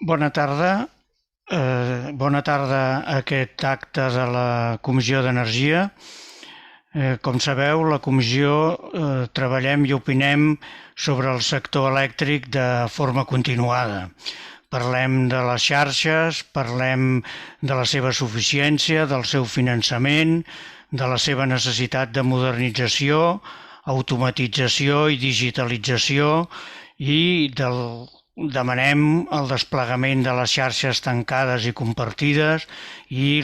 Bona tarda. Bona tarda a aquest acte de la Comissió d'Energia. Com sabeu, la Comissió treballem i opinem sobre el sector elèctric de forma continuada. Parlem de les xarxes, parlem de la seva suficiència, del seu finançament, de la seva necessitat de modernització, automatització i digitalització i demanem el desplegament de les xarxes tancades i compartides i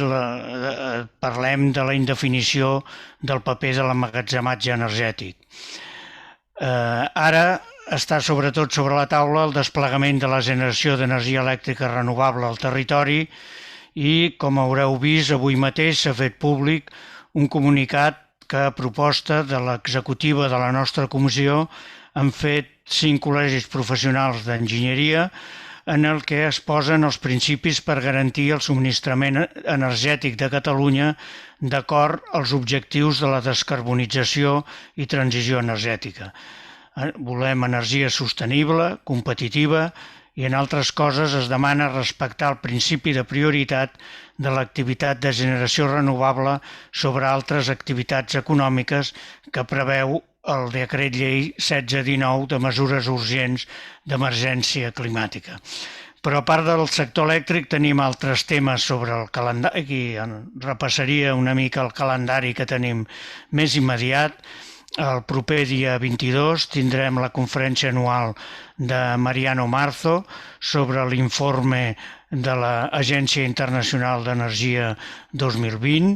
parlem de la indefinició del paper de l'emmagatzematge energètic. Ara està sobretot sobre la taula el desplegament de la generació d'energia elèctrica renovable al territori i, com haureu vist, avui mateix s'ha fet públic un comunicat que, a proposta de l'executiva de la nostra comissió, han fet 5 col·legis professionals d'enginyeria en el que es posen els principis per garantir el subministrament energètic de Catalunya d'acord als objectius de la descarbonització i transició energètica. Volem energia sostenible, competitiva i, en altres coses, es demana respectar el principi de prioritat de l'activitat de generació renovable sobre altres activitats econòmiques que preveu el decret llei 1619 de mesures urgents d'emergència climàtica. Però a part del sector elèctric tenim altres temes sobre el calendari. Aquí repassaria una mica el calendari que tenim més immediat. El proper dia 22 tindrem la conferència anual de Mariano Marzo sobre l'informe de l'Agència Internacional d'Energia 2020.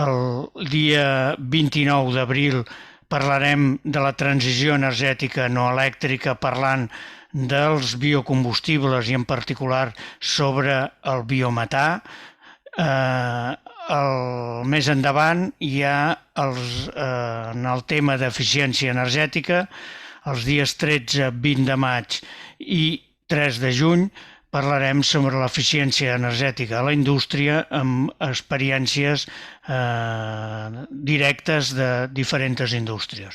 El dia 29 d'abril parlarem de la transició energètica no elèctrica parlant dels biocombustibles i en particular sobre el biometà. Més endavant hi ha en el tema d'eficiència energètica, els dies 13, 20 de maig i 3 de juny parlarem sobre l'eficiència energètica a la indústria amb experiències directes de diferents indústries.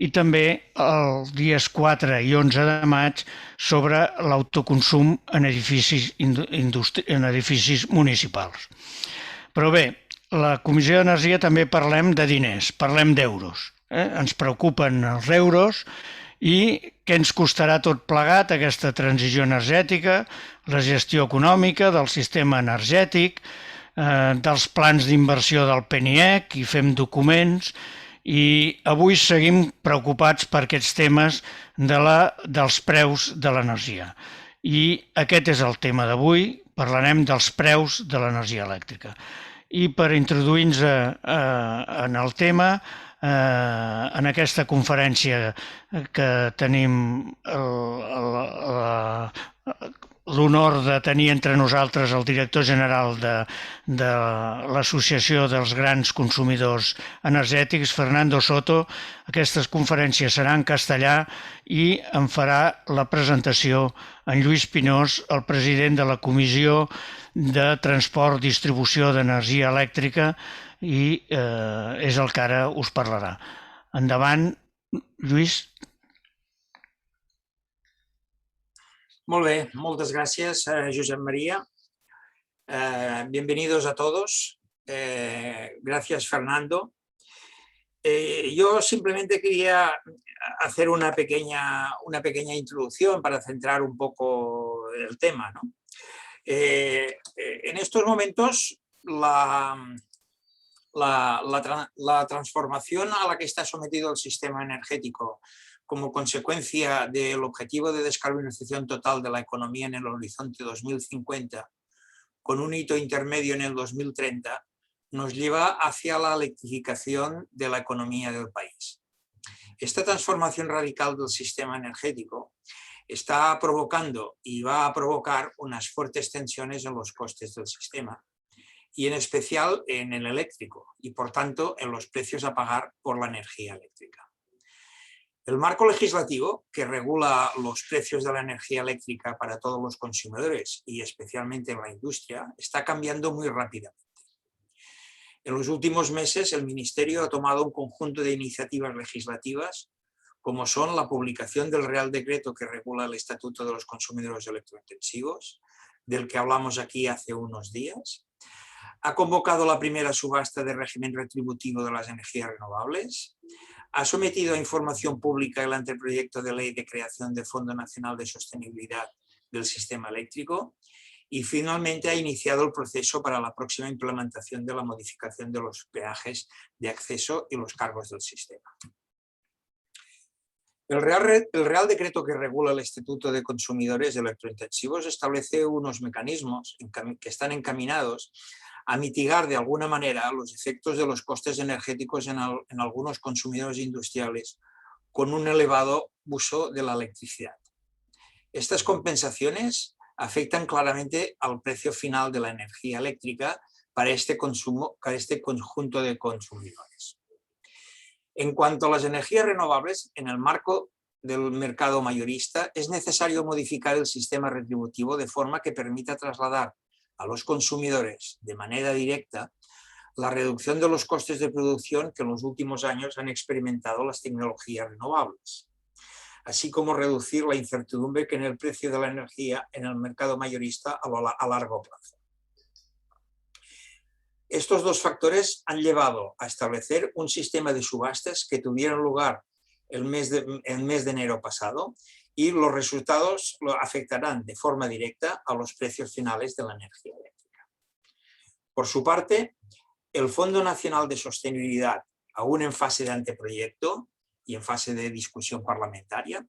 I també els dies 4 i 11 de maig sobre l'autoconsum en edificis municipals. Però bé, la Comissió d'Energia també parlem de diners, parlem d'euros. Ens preocupen els euros i què ens costarà tot plegat aquesta transició energètica, la gestió econòmica del sistema energètic, dels plans d'inversió del PNIEC, i fem documents, i avui seguim preocupats per aquests temes dels preus de l'energia. I aquest és el tema d'avui, parlarem dels preus de l'energia elèctrica. I per introduir-nos en el tema, en aquesta conferència que tenim l'honor de tenir entre nosaltres el director general de l'Associació dels Grans Consumidors Energètics, Fernando Soto. Aquestes conferències seran en castellà i en farà la presentació en Lluís Pinós, el president de la Comissió de Transport i Distribució d'Energia Elèctrica, i és el que ara us parlarà. Endavant, Lluís. Molt bé, moltes gràcies, Josep María. Bienvenidos a todos. Gracias, Fernando. Yo simplemente quería hacer una pequeña introducción para centrar un poco el tema, ¿no? En estos momentos, la transformación a la que está sometido el sistema energético como consecuencia del objetivo de descarbonización total de la economía en el horizonte 2050, con un hito intermedio en el 2030, nos lleva hacia la electrificación de la economía del país. Esta transformación radical del sistema energético está provocando y va a provocar unas fuertes tensiones en los costes del sistema, y en especial en el eléctrico, y por tanto en los precios a pagar por la energía eléctrica. El marco legislativo que regula los precios de la energía eléctrica para todos los consumidores y especialmente en la industria está cambiando muy rápidamente. En los últimos meses el Ministerio ha tomado un conjunto de iniciativas legislativas como son la publicación del Real Decreto que regula el Estatuto de los Consumidores Electrointensivos, del que hablamos aquí hace unos días. Ha convocado la primera subasta de régimen retributivo de las energías renovables. Ha sometido a información pública el anteproyecto de ley de creación del Fondo Nacional de Sostenibilidad del Sistema Eléctrico y finalmente ha iniciado el proceso para la próxima implementación de la modificación de los peajes de acceso y los cargos del sistema. El Real Decreto que regula el Estatuto de Consumidores Electrointensivos establece unos mecanismos que están encaminados a mitigar de alguna manera los efectos de los costes energéticos en algunos consumidores industriales con un elevado uso de la electricidad. Estas compensaciones afectan claramente al precio final de la energía eléctrica para este conjunto de consumidores. En cuanto a las energías renovables, en el marco del mercado mayorista, es necesario modificar el sistema retributivo de forma que permita trasladar a los consumidores de manera directa la reducción de los costes de producción que en los últimos años han experimentado las tecnologías renovables, así como reducir la incertidumbre que en el precio de la energía en el mercado mayorista a largo plazo. Estos dos factores han llevado a establecer un sistema de subastas que tuvieron lugar el mes de enero pasado y los resultados lo afectarán de forma directa a los precios finales de la energía eléctrica. Por su parte, el Fondo Nacional de Sostenibilidad, aún en fase de anteproyecto y en fase de discusión parlamentaria,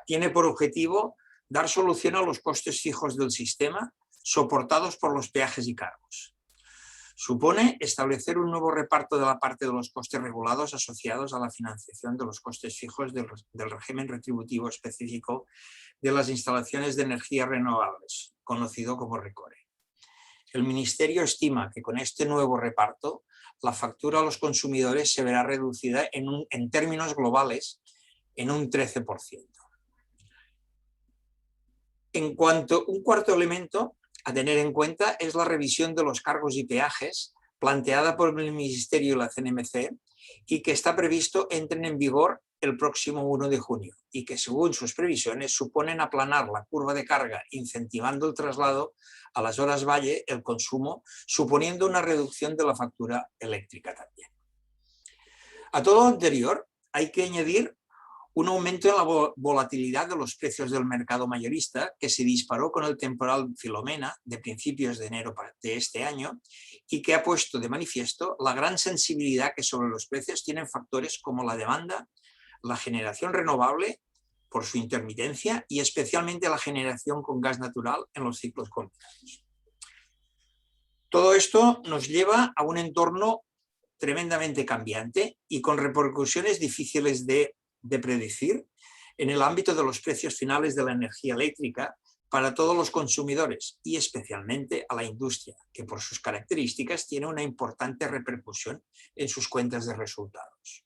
tiene por objetivo dar solución a los costes fijos del sistema soportados por los peajes y cargos. Supone establecer un nuevo reparto de la parte de los costes regulados asociados a la financiación de los costes fijos del régimen retributivo específico de las instalaciones de energías renovables, conocido como RECORE. El Ministerio estima que con este nuevo reparto la factura a los consumidores se verá reducida en términos globales en un 13%. En cuanto un cuarto elemento a tener en cuenta es la revisión de los cargos y peajes planteada por el Ministerio y la CNMC y que está previsto entren en vigor el próximo 1 de junio y que según sus previsiones suponen aplanar la curva de carga incentivando el traslado a las horas valle, el consumo, suponiendo una reducción de la factura eléctrica también. A todo lo anterior hay que añadir un aumento en la volatilidad de los precios del mercado mayorista que se disparó con el temporal Filomena de principios de enero de este año y que ha puesto de manifiesto la gran sensibilidad que sobre los precios tienen factores como la demanda, la generación renovable por su intermitencia y especialmente la generación con gas natural en los ciclos combinados. Todo esto nos lleva a un entorno tremendamente cambiante y con repercusiones difíciles de predecir en el ámbito de los precios finales de la energía eléctrica para todos los consumidores y especialmente a la industria, que por sus características tiene una importante repercusión en sus cuentas de resultados.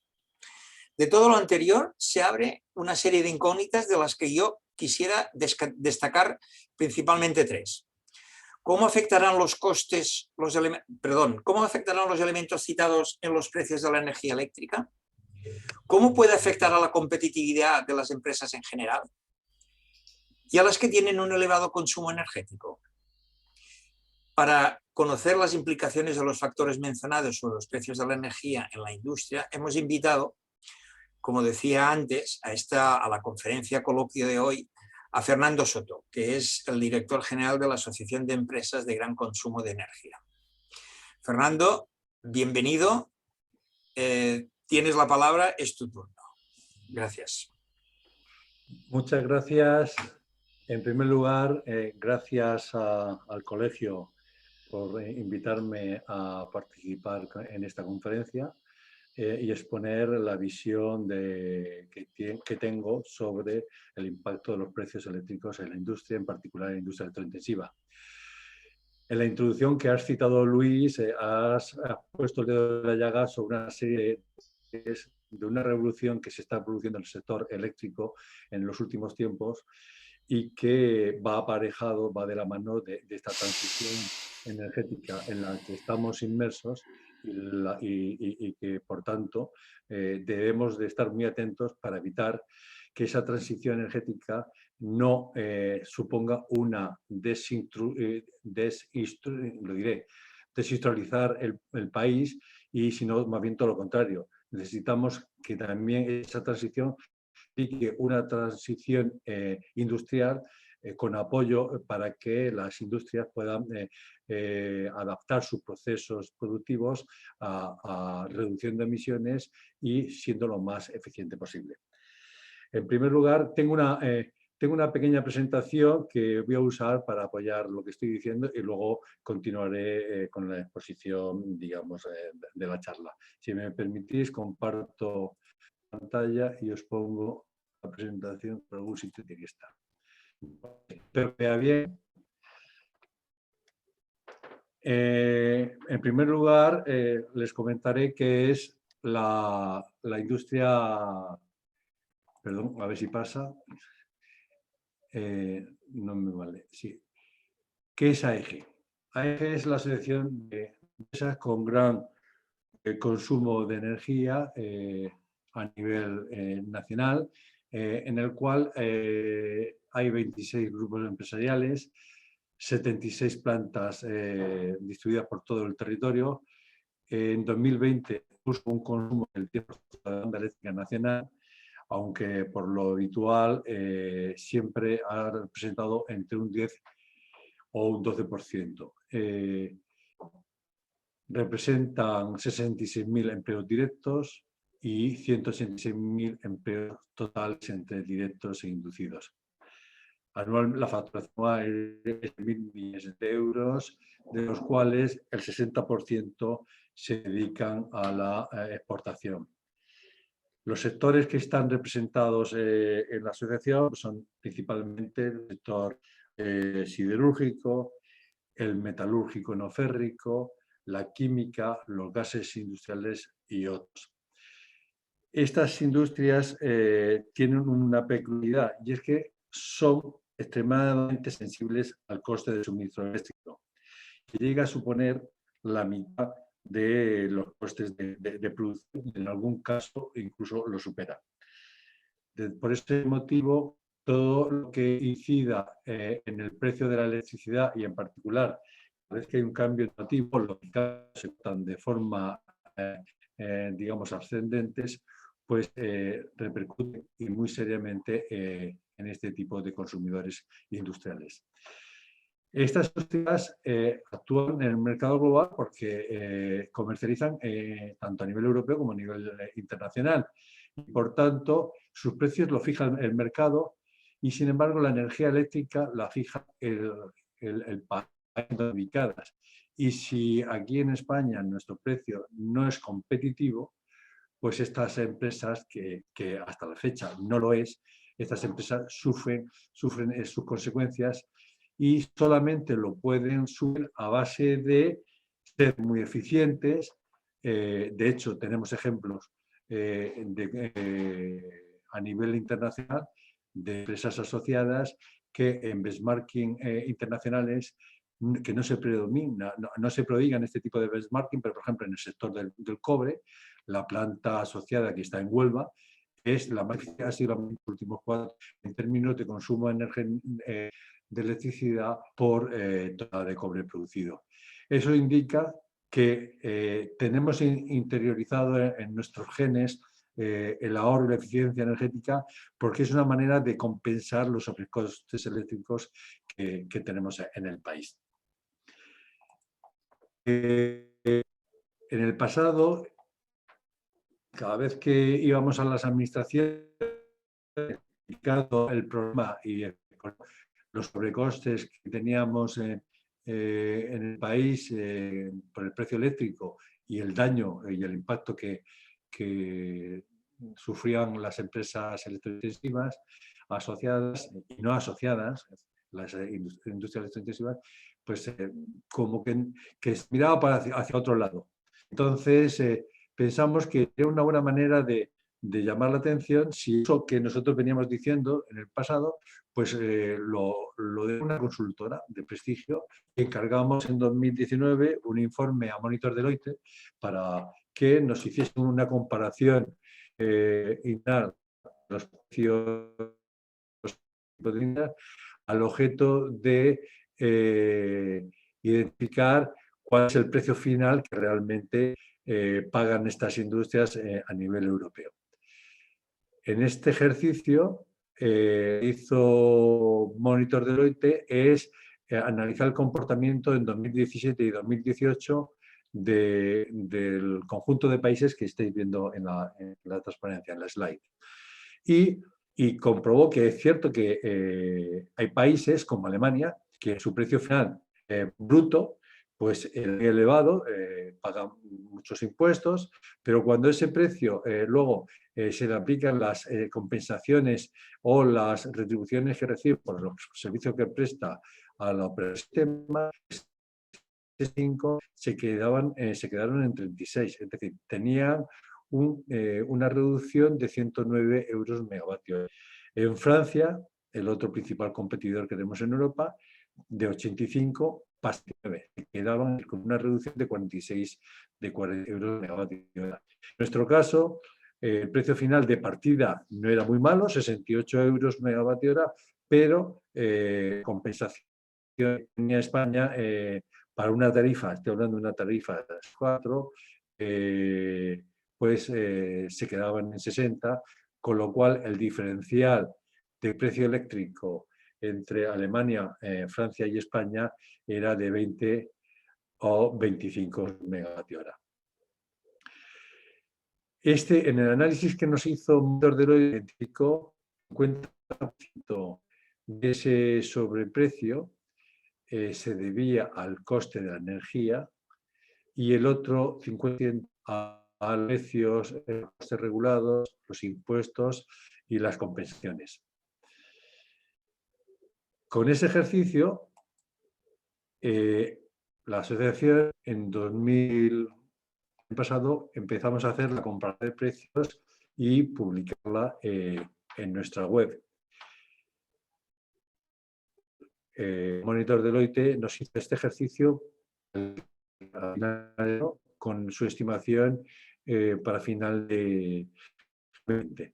De todo lo anterior se abre una serie de incógnitas de las que yo quisiera destacar principalmente tres. ¿Cómo afectarán los elementos citados en los precios de la energía eléctrica? ¿Cómo puede afectar a la competitividad de las empresas en general y a las que tienen un elevado consumo energético? Para conocer las implicaciones de los factores mencionados sobre los precios de la energía en la industria, hemos invitado, como decía antes, a la conferencia coloquio de hoy a Fernando Soto, que es el director general de la Asociación de Empresas de Gran Consumo de Energía. Fernando, bienvenido. Tienes la palabra, es tu turno. Gracias. Muchas gracias. En primer lugar, gracias al colegio por invitarme a participar en esta conferencia y exponer la visión que tengo sobre el impacto de los precios eléctricos en la industria, en particular en la industria electrointensiva. En la introducción que has citado, Luis, has puesto el dedo de la llaga sobre una serie de una revolución que se está produciendo en el sector eléctrico en los últimos tiempos y que va de la mano de esta transición energética en la que estamos inmersos y que, por tanto, debemos de estar muy atentos para evitar que esa transición energética no suponga una desindustrializar el país y, sino más bien todo lo contrario. Necesitamos que también esa transición implique una transición industrial con apoyo para que las industrias puedan adaptar sus procesos productivos a reducción de emisiones y siendo lo más eficiente posible. En primer lugar, tengo una pequeña presentación que voy a usar para apoyar lo que estoy diciendo y luego continuaré con la exposición, digamos, de la charla. Si me permitís, comparto pantalla y os pongo la presentación por algún sitio tiene que estar. Pero vea bien. En primer lugar, les comentaré qué es la industria. Perdón, a ver si pasa. No me vale. Sí. ¿Qué es AEGE? AEGE es la asociación de empresas con gran consumo de energía a nivel nacional, en el cual hay 26 grupos empresariales, 76 plantas distribuidas por todo el territorio. En 2020 puso un consumo del 10% de la demanda eléctrica nacional, aunque por lo habitual siempre ha representado entre un 10 o un 12%. Representan 66.000 empleos directos y 186.000 empleos totales entre directos e inducidos. Anual, la facturación es de 1.000 millones de euros, de los cuales el 60% se dedican a la exportación. Los sectores que están representados en la asociación son principalmente el sector siderúrgico, el metalúrgico no férrico, la química, los gases industriales y otros. Estas industrias tienen una peculiaridad y es que son extremadamente sensibles al coste de suministro eléctrico, que llega a suponer la mitad de los costes de producción y en algún caso incluso lo supera. Por ese motivo, todo lo que incida en el precio de la electricidad y en particular, cada vez que hay un cambio normativo, los que se están de forma, digamos, ascendentes, pues repercute y muy seriamente en este tipo de consumidores industriales. Estas industrias actúan en el mercado global porque comercializan tanto a nivel europeo como a nivel internacional. Y, por tanto, sus precios los fija el mercado y, sin embargo, la energía eléctrica la fija el país donde ubicadas. Y si aquí en España nuestro precio no es competitivo, pues estas empresas, que hasta la fecha no lo es, estas empresas sufren sus consecuencias y solamente lo pueden subir a base de ser muy eficientes. De hecho, tenemos ejemplos a nivel internacional de empresas asociadas que en benchmarking internacionales que no se prodigan este tipo de benchmarking, pero por ejemplo en el sector del cobre, la planta asociada que está en Huelva es la más eficaz, ha sido en los últimos 4 en términos de consumo de electricidad por tonelada de cobre producido. Eso indica que tenemos interiorizado en nuestros genes el ahorro y la eficiencia energética, porque es una manera de compensar los sobrecostes eléctricos que tenemos en el país. En el pasado, cada vez que íbamos a las administraciones, el problema y los sobrecostes que teníamos en el país por el precio eléctrico y el daño y el impacto que sufrían las empresas electrointensivas asociadas y no asociadas, las industrias electrointensivas, pues como que se miraba hacia otro lado. Entonces, pensamos que era una buena manera de de llamar la atención si eso que nosotros veníamos diciendo en el pasado, pues lo de una consultora de prestigio. Encargamos en 2019 un informe a Monitor Deloitte para que nos hiciesen una comparación de los precios al objeto de identificar cuál es el precio final que realmente pagan estas industrias a nivel europeo. En este ejercicio hizo Monitor Deloitte es analizar el comportamiento en 2017 y 2018 del conjunto de países que estáis viendo en la transparencia, en la slide. Y comprobó que es cierto que hay países como Alemania que su precio final bruto pues es muy elevado, pagan muchos impuestos, pero cuando ese precio luego se le aplican las compensaciones o las retribuciones que recibe por los servicios que presta a la operación, se quedaron en 36, es decir, tenían una reducción de 109 euros megavatio. En Francia, el otro principal competidor que tenemos en Europa, de 85 pasa a 9, quedaban con una reducción de 46 euros megavatio. En nuestro caso, el precio final de partida no era muy malo, 68 euros megavatio hora, pero compensación tenía España para una tarifa, estoy hablando de una tarifa de 4, pues se quedaban en 60, con lo cual el diferencial de precio eléctrico entre Alemania, Francia y España era de 20 o 25 megavatio hora. En el análisis que nos hizo Monitor Deloitte, identificó 50% de ese sobreprecio se debía al coste de la energía y el otro 50% a precios, costes regulados, los impuestos y las compensaciones. Con ese ejercicio, la asociación en 2000 pasado empezamos a hacer la comparación de precios y publicarla en nuestra web. Monitor Deloitte nos hizo este ejercicio con su estimación para final de 2020.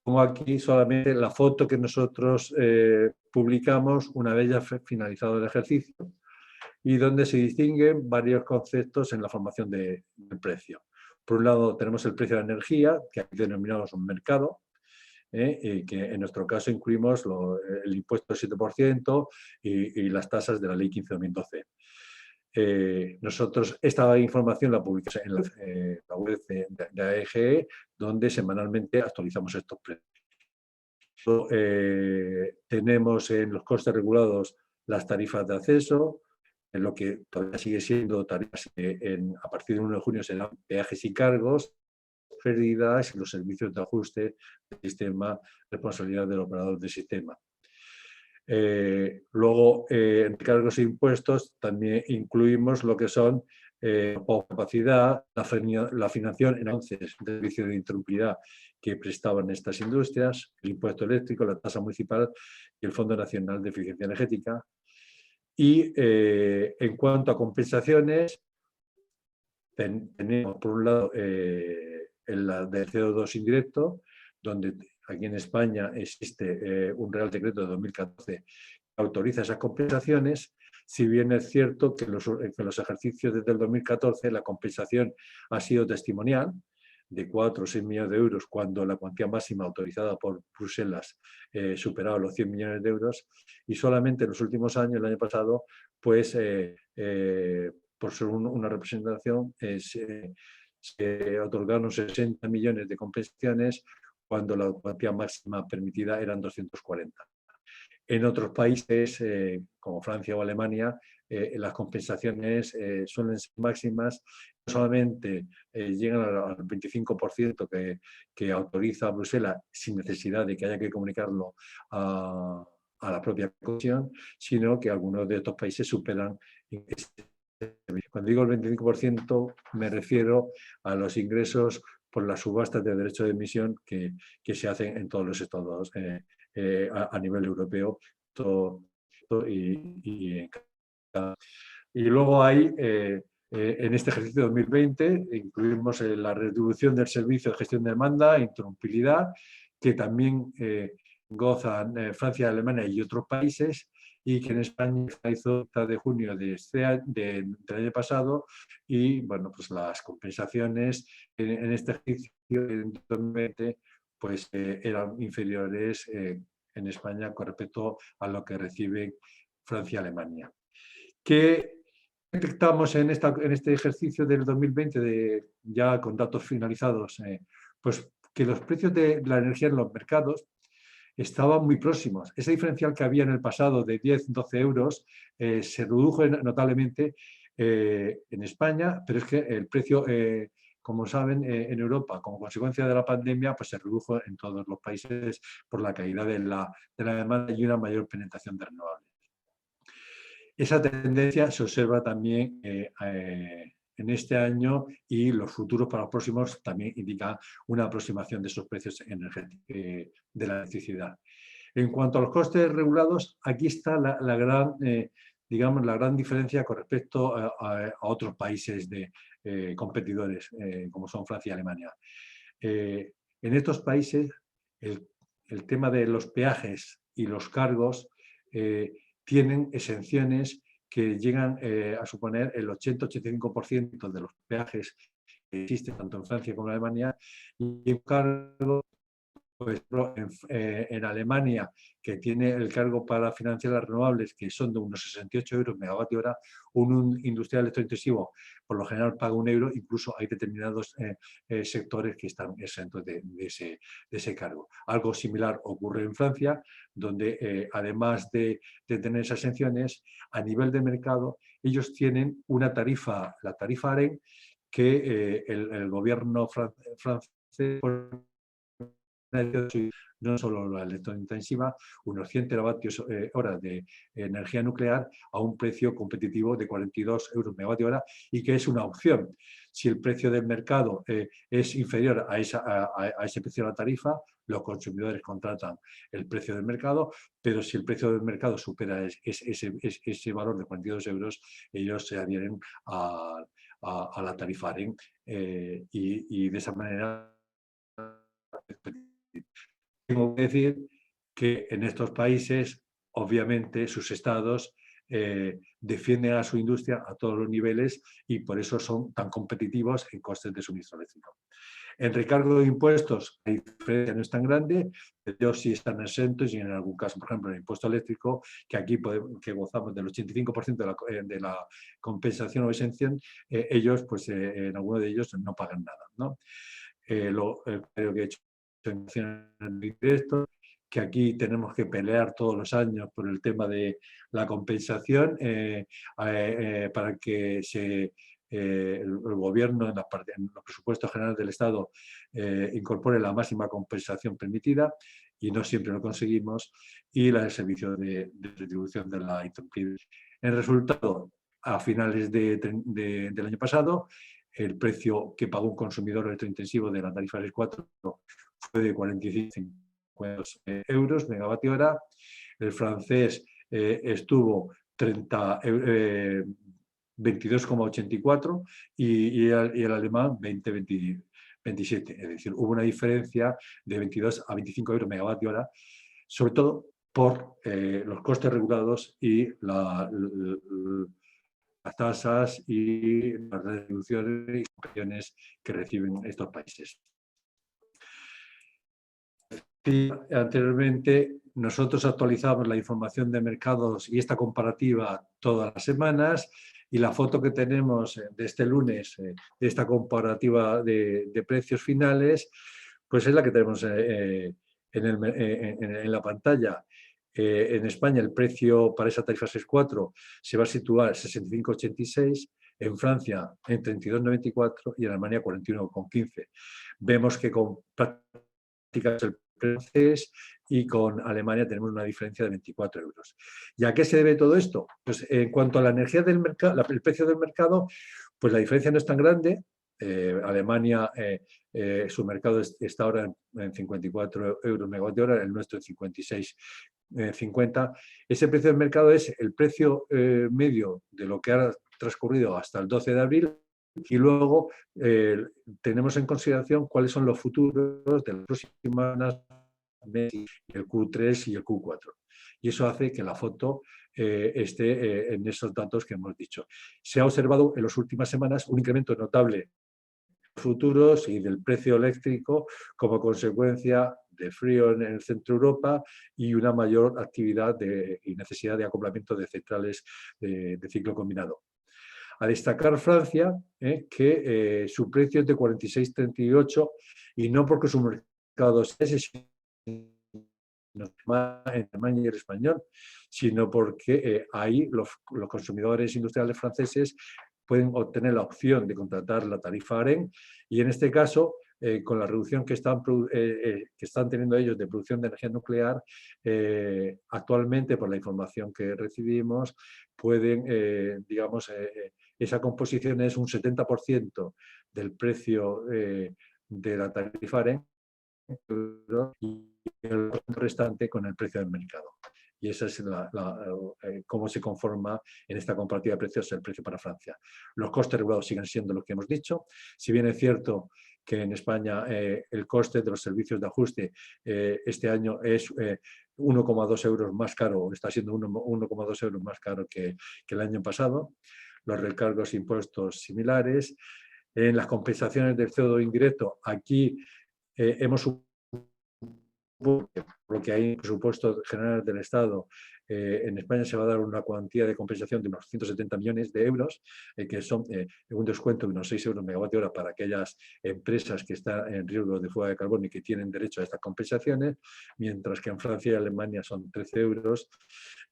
Pongo aquí solamente la foto que nosotros publicamos una vez ya finalizado el ejercicio y donde se distinguen varios conceptos en la formación del precio. Por un lado tenemos el precio de la energía, que aquí denominamos un mercado, que en nuestro caso incluimos el impuesto del 7% y las tasas de la ley 15.012. Nosotros esta información la publicamos en la web de AEGE, donde semanalmente actualizamos estos precios. Tenemos en los costes regulados las tarifas de acceso, en lo que todavía sigue siendo tarifas a partir de 1 de junio serán peajes y cargos, pérdidas y los servicios de ajuste del sistema, responsabilidad del operador del sistema. Luego, en cargos e impuestos también incluimos lo que son capacidad, la financiación en entonces el servicio de interrumpidad que prestaban estas industrias, el impuesto eléctrico, la tasa municipal y el Fondo Nacional de Eficiencia Energética. Y en cuanto a compensaciones, tenemos por un lado la del CO2 indirecto, donde aquí en España existe un Real Decreto de 2014 que autoriza esas compensaciones, si bien es cierto que en los ejercicios desde el 2014 la compensación ha sido testimonial, de 4 o 6 millones de euros, cuando la cuantía máxima autorizada por Bruselas superaba los 100 millones de euros, y solamente en los últimos años, el año pasado, pues por ser una representación, se otorgaron 60 millones de compensaciones cuando la cuantía máxima permitida eran 240. En otros países, como Francia o Alemania, las compensaciones suelen ser máximas, no solamente llegan al 25% que autoriza Bruselas sin necesidad de que haya que comunicarlo a la propia Comisión, sino que algunos de estos países superan. Cuando digo el 25%, me refiero a los ingresos por las subastas de derechos de emisión que se hacen en todos los estados a nivel europeo. Y luego hay, en este ejercicio 2020, incluimos la retribución del servicio de gestión de demanda, interrumpibilidad, que también gozan Francia, Alemania y otros países, y que en España se hizo el de junio del año pasado, y bueno, pues las compensaciones en este ejercicio en 2020 pues, eran inferiores en España con respecto a lo que reciben Francia y Alemania. ¿Qué detectamos en este ejercicio del 2020, ya con datos finalizados? Pues que los precios de la energía en los mercados estaban muy próximos. Ese diferencial que había en el pasado de 10-12 euros se redujo notablemente en España, pero es que el precio, como saben, en Europa, como consecuencia de la pandemia, pues se redujo en todos los países por la caída de la demanda y una mayor penetración de renovables. Esa tendencia se observa también en este año, y los futuros para los próximos también indican una aproximación de esos precios energéticos de la electricidad. En cuanto a los costes regulados, aquí está la gran diferencia con respecto a otros países competidores, como son Francia y Alemania. En estos países, el tema de los peajes y los cargos tienen exenciones que llegan a suponer el 80-85% de los peajes que existen tanto en Francia como en Alemania, y un cargo, pues, en Alemania, que tiene el cargo para financiar las renovables, que son de unos 68 euros megavatio hora, un industrial electrointensivo por lo general paga 1 euro, incluso hay determinados sectores que están exentos de ese cargo. Algo similar ocurre en Francia, donde además de tener esas exenciones, a nivel de mercado, ellos tienen una tarifa, la tarifa ARENH, que el gobierno francés, no solo la electrointensiva, unos 100 teravatios horas de energía nuclear a un precio competitivo de 42 euros megavatio hora, y que es una opción. Si el precio del mercado es inferior a ese precio de la tarifa, los consumidores contratan el precio del mercado, pero si el precio del mercado supera ese valor de 42 euros, ellos se adhieren a la tarifa ARENH, y de esa manera tengo que decir que en estos países, obviamente, sus estados defienden a su industria a todos los niveles, y por eso son tan competitivos en costes de suministro eléctrico. En recargo de impuestos, la diferencia no es tan grande, pero sí están exentos, y en algún caso, por ejemplo, el impuesto eléctrico, que aquí que gozamos del 85% de la compensación o exención, ellos, pues en alguno de ellos no pagan nada, ¿no? Creo que he hecho esto, que aquí tenemos que pelear todos los años por el tema de la compensación para que el gobierno en los presupuestos generales del Estado incorpore la máxima compensación permitida, y no siempre lo conseguimos, y el servicio de retribución de la interrumpibilidad. En resultado, a finales del año pasado, el precio que pagó un consumidor electrointensivo de la tarifa ARES 4 fue de 45 euros megavatio hora. El francés estuvo 22,84 y el alemán 20,27. Es decir, hubo una diferencia de 22 a 25 euros megavatio hora, sobre todo por los costes regulados y las tasas y las reducciones y subvenciones que reciben estos países. Anteriormente, nosotros actualizamos la información de mercados y esta comparativa todas las semanas, y la foto que tenemos de este lunes, de esta comparativa de precios finales, pues es la que tenemos en la pantalla. En España el precio para esa tarifa 6.4 se va a situar en 65,86, en Francia en 32,94 y en Alemania 41,15. Vemos que con prácticas el francés y con Alemania tenemos una diferencia de 24 euros. ¿Y a qué se debe todo esto? Pues en cuanto a la energía del mercado, el precio del mercado, pues la diferencia no es tan grande. Alemania, su mercado está ahora en 54 euros megavatio hora, el nuestro en 56,50. Ese precio del mercado es el precio medio de lo que ha transcurrido hasta el 12 de abril y luego tenemos en consideración cuáles son los futuros de las próximas meses, el Q3 y el Q4. Y eso hace que la foto esté en esos datos que hemos dicho. Se ha observado en las últimas semanas un incremento notable futuros y del precio eléctrico como consecuencia de frío en el centro de Europa y una mayor actividad y necesidad de acoplamiento de centrales de ciclo combinado. A destacar Francia, que su precio es de 46,38 y no porque su mercado sea ese, en Alemania y el español, sino porque ahí los consumidores industriales franceses pueden obtener la opción de contratar la tarifa AREN y en este caso, con la reducción que están teniendo ellos de producción de energía nuclear, actualmente, por la información que recibimos, pueden, digamos, esa composición es un 70% del precio de la tarifa AREN y el restante con el precio del mercado. Y esa es cómo se conforma en esta comparativa de precios el precio para Francia. Los costes regulados siguen siendo lo que hemos dicho. Si bien es cierto que en España el coste de los servicios de ajuste este año es 1,2 euros más caro, está siendo 1,2 euros más caro que el año pasado. Los recargos e impuestos similares. En las compensaciones del CO2 indirecto, aquí hemos lo que hay en presupuesto general del Estado, en España se va a dar una cuantía de compensación de unos 170 millones de euros, que son un descuento de unos 6 euros megavatio hora para aquellas empresas que están en riesgo de fuga de carbono y que tienen derecho a estas compensaciones, mientras que en Francia y Alemania son 13 euros.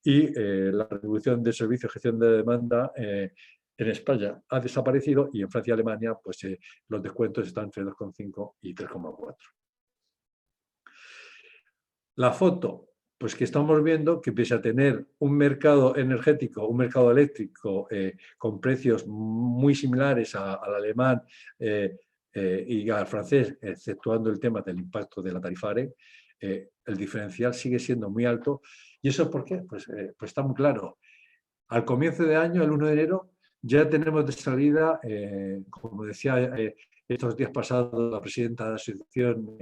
Y la retribución de servicio de gestión de demanda en España ha desaparecido y en Francia y Alemania pues, los descuentos están entre 2,5 y 3,4. La foto, pues que estamos viendo que pese a tener un mercado energético, un mercado eléctrico con precios muy similares al alemán y al francés, exceptuando el tema del impacto de la tarifa AREN, el diferencial sigue siendo muy alto. ¿Y eso por qué? Pues está muy claro. Al comienzo de año, el 1 de enero, ya tenemos de salida, como decía estos días pasados la presidenta de la asociación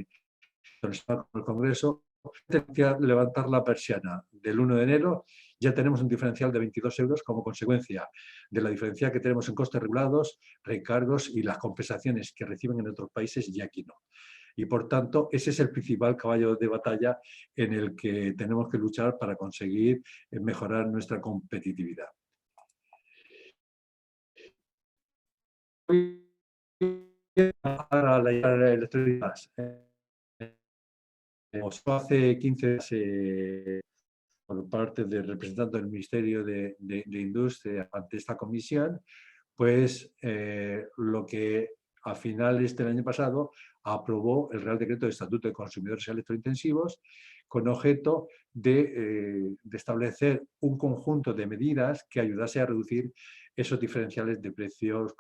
con el Congreso, levantar la persiana del 1 de enero, ya tenemos un diferencial de 22 euros como consecuencia de la diferencia que tenemos en costes regulados, recargos y las compensaciones que reciben en otros países y aquí no. Y por tanto, ese es el principal caballo de batalla en el que tenemos que luchar para conseguir mejorar nuestra competitividad. Para la electricidad. Hace 15 días, por parte del representante del Ministerio de Industria ante esta comisión, pues lo que a finales del año pasado aprobó el Real Decreto de Estatuto de Consumidores Electrointensivos con objeto de establecer un conjunto de medidas que ayudase a reducir esos diferenciales de precios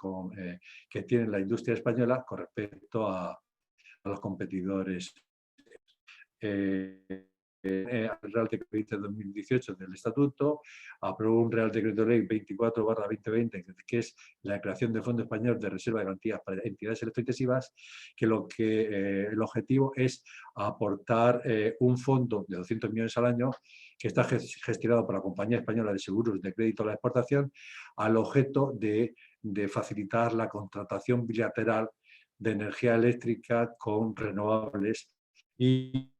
que tiene la industria española con respecto a los competidores. El Real Decreto 2018 del Estatuto, aprobó un Real Decreto de Ley 24/2020, que es la creación del Fondo Español de Reserva de Garantías para entidades electrointensivas, que el objetivo es aportar un fondo de 200 millones al año que está gestionado por la Compañía Española de Seguros de Crédito a la Exportación, al objeto de facilitar la contratación bilateral de energía eléctrica con renovables y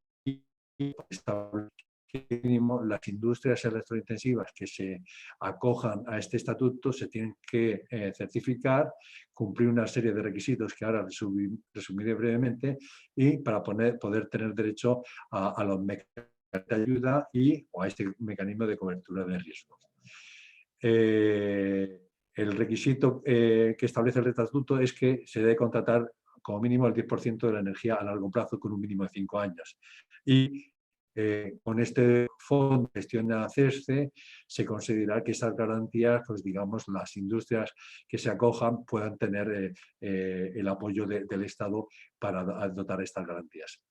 mínimo las industrias electrointensivas que se acojan a este estatuto se tienen que certificar, cumplir una serie de requisitos que ahora resumiré brevemente y para poder tener derecho a los mecanismos de ayuda o a este mecanismo de cobertura de riesgo. El requisito que establece el estatuto es que se debe contratar como mínimo el 10% de la energía a largo plazo con un mínimo de 5 años. Y Con este fondo de gestión de CESCE se considerará que esas garantías, pues digamos, las industrias que se acojan puedan tener el apoyo del Estado para dotar estas garantías.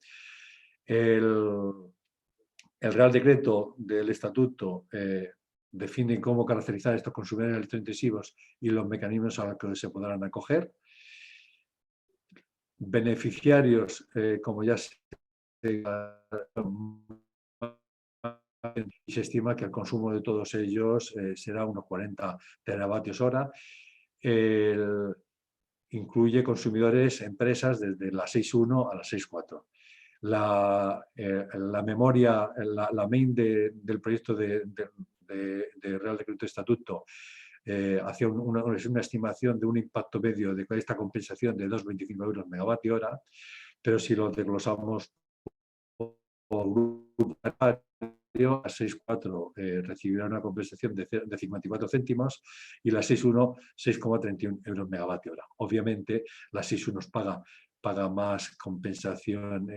El Real Decreto del Estatuto define cómo caracterizar estos consumidores electrointensivos y los mecanismos a los que se podrán acoger. Beneficiarios, como ya se estima que el consumo de todos ellos será unos 40 teravatios hora. Incluye consumidores, empresas desde la 6.1 a la 6.4. La memoria, la main del proyecto de Real Decreto de Estatuto hacía una estimación de un impacto medio de esta compensación de 2,25 euros megavatio hora, pero si lo desglosamos por grupo, a 6.4 recibirá una compensación de 54 céntimos y la 6.1 6,31 euros megavatio hora. Obviamente la 6.1 paga más compensación,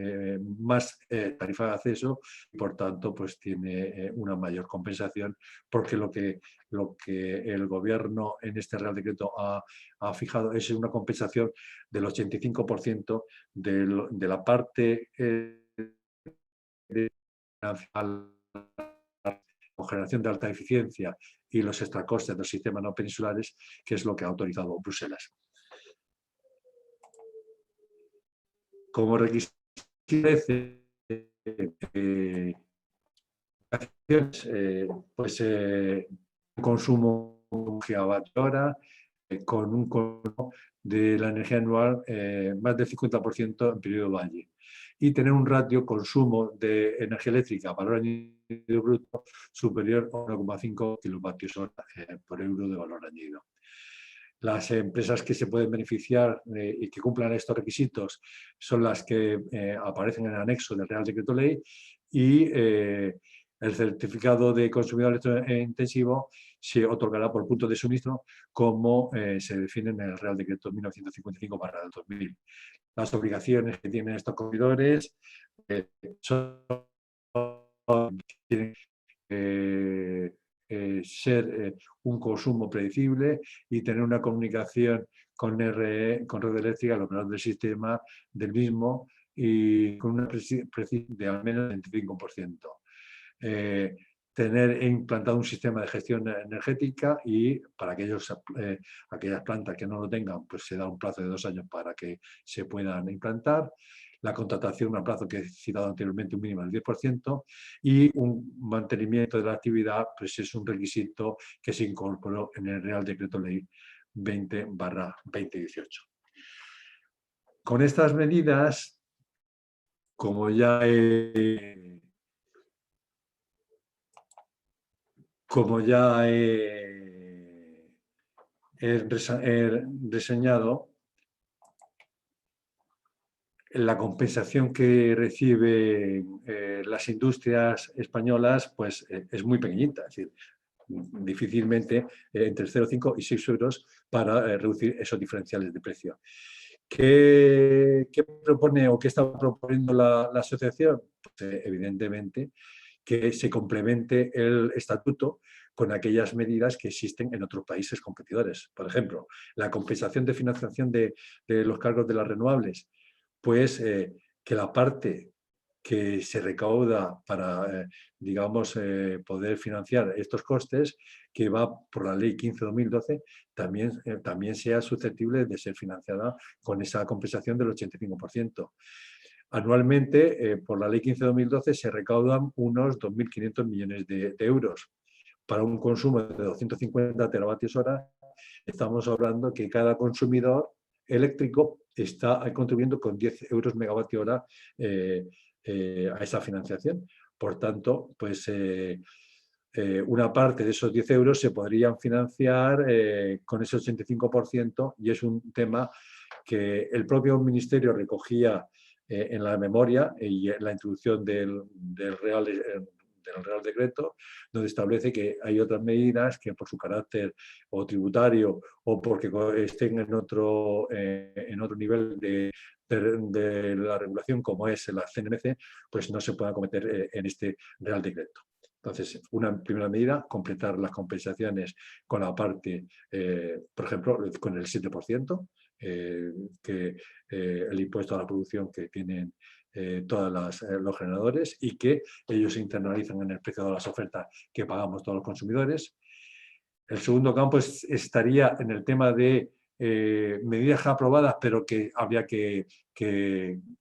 más tarifa de acceso y por tanto pues tiene una mayor compensación, porque lo que el gobierno en este Real Decreto ha fijado es una compensación del 85% de la parte con generación de alta eficiencia y los extracostes del sistema no peninsulares, que es lo que ha autorizado Bruselas. Como requisito pues consumo de gigavatio hora con un consumo de la energía anual más del 50% en periodo valle, y tener un ratio consumo de energía eléctrica valor añadido bruto superior a 1,5 kilovatios hora por euro de valor añadido. Las empresas que se pueden beneficiar y que cumplan estos requisitos son las que aparecen en el anexo del Real Decreto Ley, y el certificado de consumidor electrointensivo se otorgará por punto de suministro, como se define en el Real Decreto 1955/2000. Las obligaciones que tienen estos consumidores son ser un consumo predecible y tener una comunicación con RE, con red eléctrica, el operador del sistema del mismo, y con una precisión de al menos el 25%. Tener implantado un sistema de gestión energética, y para aquellas plantas que no lo tengan, pues se da un plazo de 2 años para que se puedan implantar. La contratación a plazo que he citado anteriormente, un mínimo del 10%, y un mantenimiento de la actividad, pues es un requisito que se incorporó en el Real Decreto Ley 20/2018. Con estas medidas, como ya he reseñado, la compensación que reciben las industrias españolas pues, es muy pequeñita, es decir, difícilmente entre 0,5 y 6 euros para reducir esos diferenciales de precio. ¿Qué propone o qué está proponiendo la asociación? Pues, evidentemente, que se complemente el estatuto con aquellas medidas que existen en otros países competidores. Por ejemplo, la compensación de financiación de los cargos de las renovables, pues que la parte que se recauda para, digamos, poder financiar estos costes, que va por la Ley 15/2012, también sea susceptible de ser financiada con esa compensación del 85%. Anualmente, por la Ley 15/2012, se recaudan unos 2.500 millones de euros. Para un consumo de 250 teravatios hora, estamos hablando que cada consumidor eléctrico está contribuyendo con 10 euros megavatio hora a esa financiación. Por tanto, pues una parte de esos 10 euros se podrían financiar con ese 85%, y es un tema que el propio Ministerio recogía en la memoria y en la introducción del Real Decreto, donde establece que hay otras medidas que por su carácter o tributario o porque estén en otro nivel de la regulación como es la CNMC, pues no se pueda acometer en este Real Decreto. Entonces, una primera medida, completar las compensaciones con la parte, por ejemplo, con el 7%, que el impuesto a la producción que tienen todos los generadores y que ellos se internalizan en el precio de las ofertas que pagamos todos los consumidores. El segundo campo estaría en el tema de medidas ya aprobadas, pero que habría que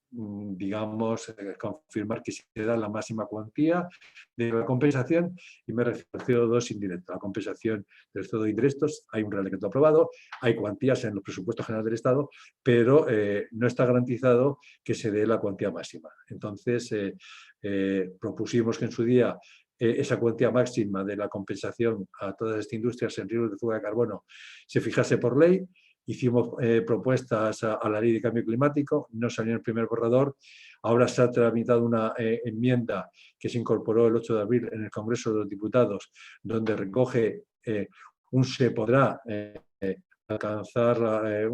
digamos, confirmar que se da la máxima cuantía de la compensación, y me refiero al CO2 indirecto. La compensación del CO2 indirectos, hay un Real Decreto aprobado, hay cuantías en los presupuestos generales del Estado, pero no está garantizado que se dé la cuantía máxima. Entonces, propusimos que en su día esa cuantía máxima de la compensación a todas estas industrias en riesgos de fuga de carbono se fijase por ley. Hicimos propuestas a la Ley de Cambio Climático, no salió en el primer borrador. Ahora se ha tramitado una enmienda que se incorporó el 8 de abril en el Congreso de los Diputados, donde recoge se podrá alcanzar,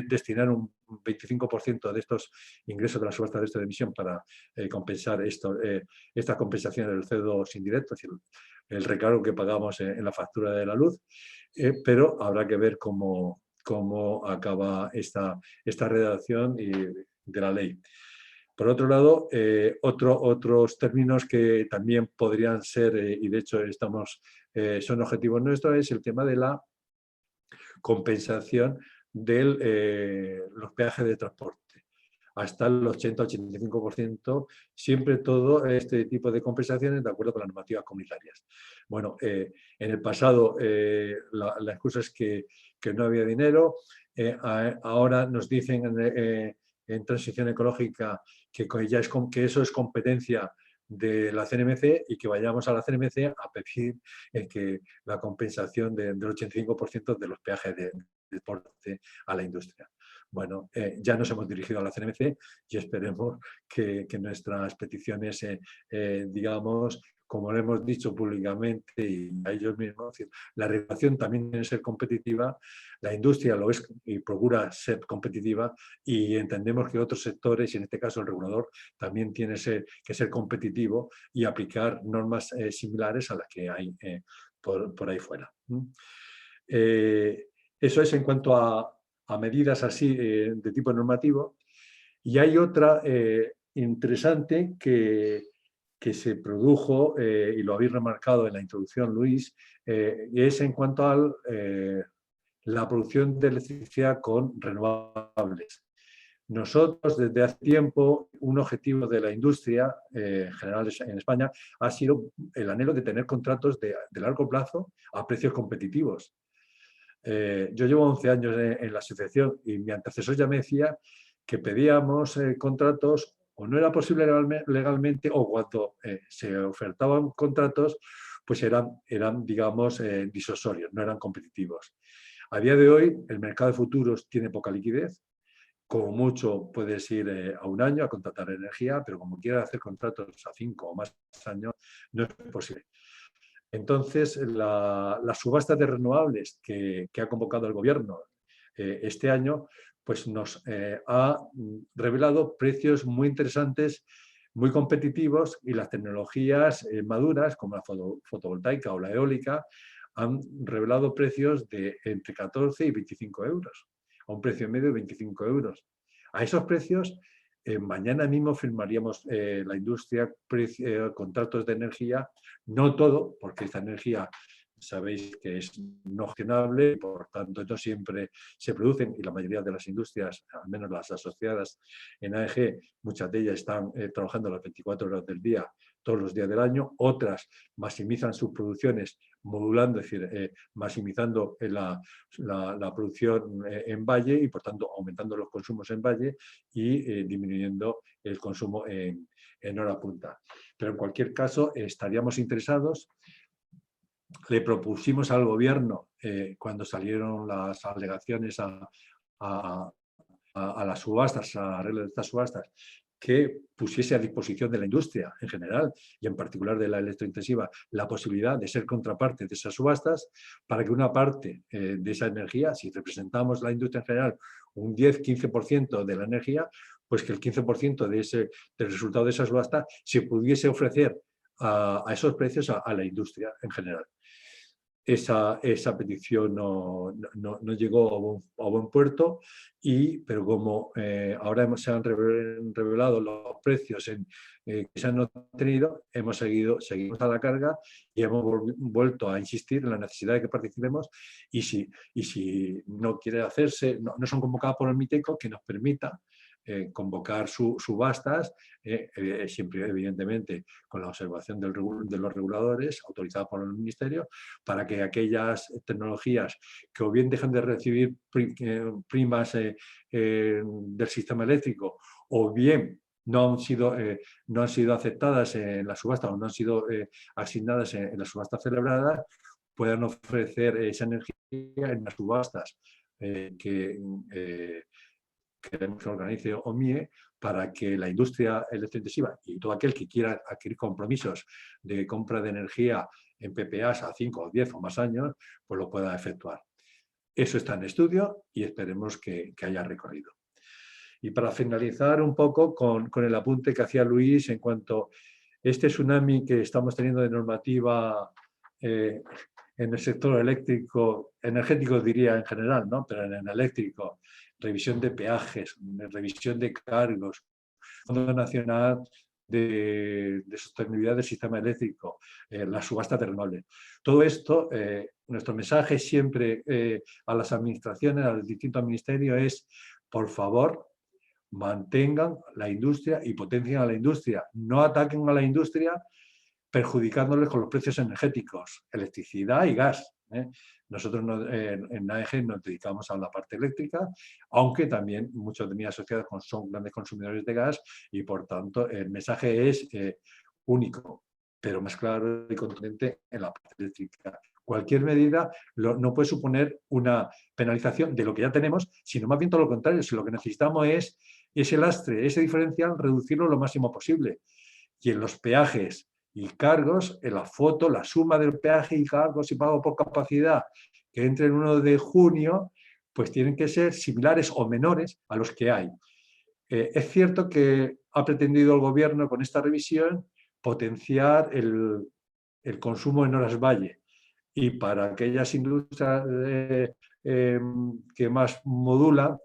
destinar un 25% de estos ingresos de la subasta de emisión para compensar esta compensación del CO2 indirecto, es decir, el recargo que pagamos en la factura de la luz, pero habrá que ver cómo acaba esta redacción de la ley. Por otro lado, otros términos que también podrían ser, y de hecho son objetivos nuestros, es el tema de la compensación de los peajes de transporte. Hasta el 80-85%, siempre todo este tipo de compensaciones de acuerdo con las normativas comunitarias. Bueno, en el pasado la excusa es que no había dinero, ahora nos dicen en transición ecológica que eso es competencia de la CNMC y que vayamos a la CNMC a pedir que la compensación del 85% de los peajes de transporte a la industria. Bueno, ya nos hemos dirigido a la CNMC y esperemos que nuestras peticiones, digamos, como lo hemos dicho públicamente y a ellos mismos, la regulación también tiene que ser competitiva, la industria lo es y procura ser competitiva, y entendemos que otros sectores, y en este caso el regulador, también tiene que ser competitivo y aplicar normas similares a las que hay por ahí fuera. Eso es en cuanto a medidas así de tipo normativo. Y hay otra interesante que se produjo, y lo habéis remarcado en la introducción, Luis, y es en cuanto a la producción de electricidad con renovables. Nosotros, desde hace tiempo, un objetivo de la industria general en España ha sido el anhelo de tener contratos de largo plazo a precios competitivos. Yo llevo 11 años en la asociación y mi antecesor ya me decía que pedíamos contratos, o no era posible legalmente, o cuando se ofertaban contratos, pues eran digamos, disosorios, no eran competitivos. A día de hoy, el mercado de futuros tiene poca liquidez. Como mucho puedes ir a un año a contratar energía, pero como quieras hacer contratos a 5 o más años, no es posible. Entonces, la subasta de renovables que ha convocado el Gobierno este año, pues nos ha revelado precios muy interesantes, muy competitivos, y las tecnologías maduras, como la fotovoltaica o la eólica, han revelado precios de entre 14 y 25 euros, a un precio medio de 25 euros. A esos precios, mañana mismo firmaríamos la industria contratos de energía, no todo, porque esta energía sabéis que es no gestionable y por tanto no siempre se producen, y la mayoría de las industrias, al menos las asociadas en AEG, muchas de ellas están trabajando las 24 horas del día, todos los días del año. Otras maximizan sus producciones modulando, es decir, maximizando la producción en valle y por tanto aumentando los consumos en valle y disminuyendo el consumo en hora punta. Pero en cualquier caso estaríamos interesados. Le propusimos al Gobierno, cuando salieron las alegaciones a las subastas, a arreglo de estas subastas, que pusiese a disposición de la industria en general y en particular de la electrointensiva la posibilidad de ser contraparte de esas subastas para que una parte de esa energía, si representamos la industria en general un 10-15% de la energía, pues que el 15% del resultado de esa subasta se pudiese ofrecer a esos precios a la industria en general. Esa petición no llegó a buen puerto, pero como ahora se han revelado los precios que se han obtenido, seguimos a la carga y hemos vuelto a insistir en la necesidad de que participemos y si no quiere hacerse, no son convocadas por el MITECO, que nos permita convocar subastas, siempre evidentemente con la observación de los reguladores autorizados por el Ministerio, para que aquellas tecnologías que o bien dejan de recibir primas del sistema eléctrico o bien no han sido aceptadas en la subasta o no han sido asignadas en las subastas celebradas, puedan ofrecer esa energía en las subastas que queremos que organice OMIE, para que la industria electrointensiva y todo aquel que quiera adquirir compromisos de compra de energía en PPAs a 5 o 10 o más años, pues lo pueda efectuar. Eso está en estudio y esperemos que haya recorrido. Y para finalizar un poco con el apunte que hacía Luis en cuanto a este tsunami que estamos teniendo de normativa en el sector energético diría en general, ¿no? Pero en el eléctrico, revisión de peajes, revisión de cargos, Fondo Nacional de Sostenibilidad del Sistema Eléctrico, la subasta de renovables. Todo esto, nuestro mensaje siempre a las administraciones, a los distintos ministerios es, por favor, mantengan la industria y potencien a la industria. No ataquen a la industria perjudicándoles con los precios energéticos, electricidad y gas. Nosotros en AEG nos dedicamos a la parte eléctrica, aunque también muchos de mis asociados son grandes consumidores de gas y por tanto el mensaje es único, pero más claro y contundente en la parte eléctrica. Cualquier medida no puede suponer una penalización de lo que ya tenemos, sino más bien todo lo contrario. Si lo que necesitamos es ese lastre, ese diferencial, reducirlo lo máximo posible. Y en los peajes y cargos, en la foto, la suma del peaje y cargos y pago por capacidad que entre el 1 de junio, pues tienen que ser similares o menores a los que hay. Es cierto que ha pretendido el Gobierno con esta revisión potenciar el consumo en horas valle, y para aquellas industrias que más modulan,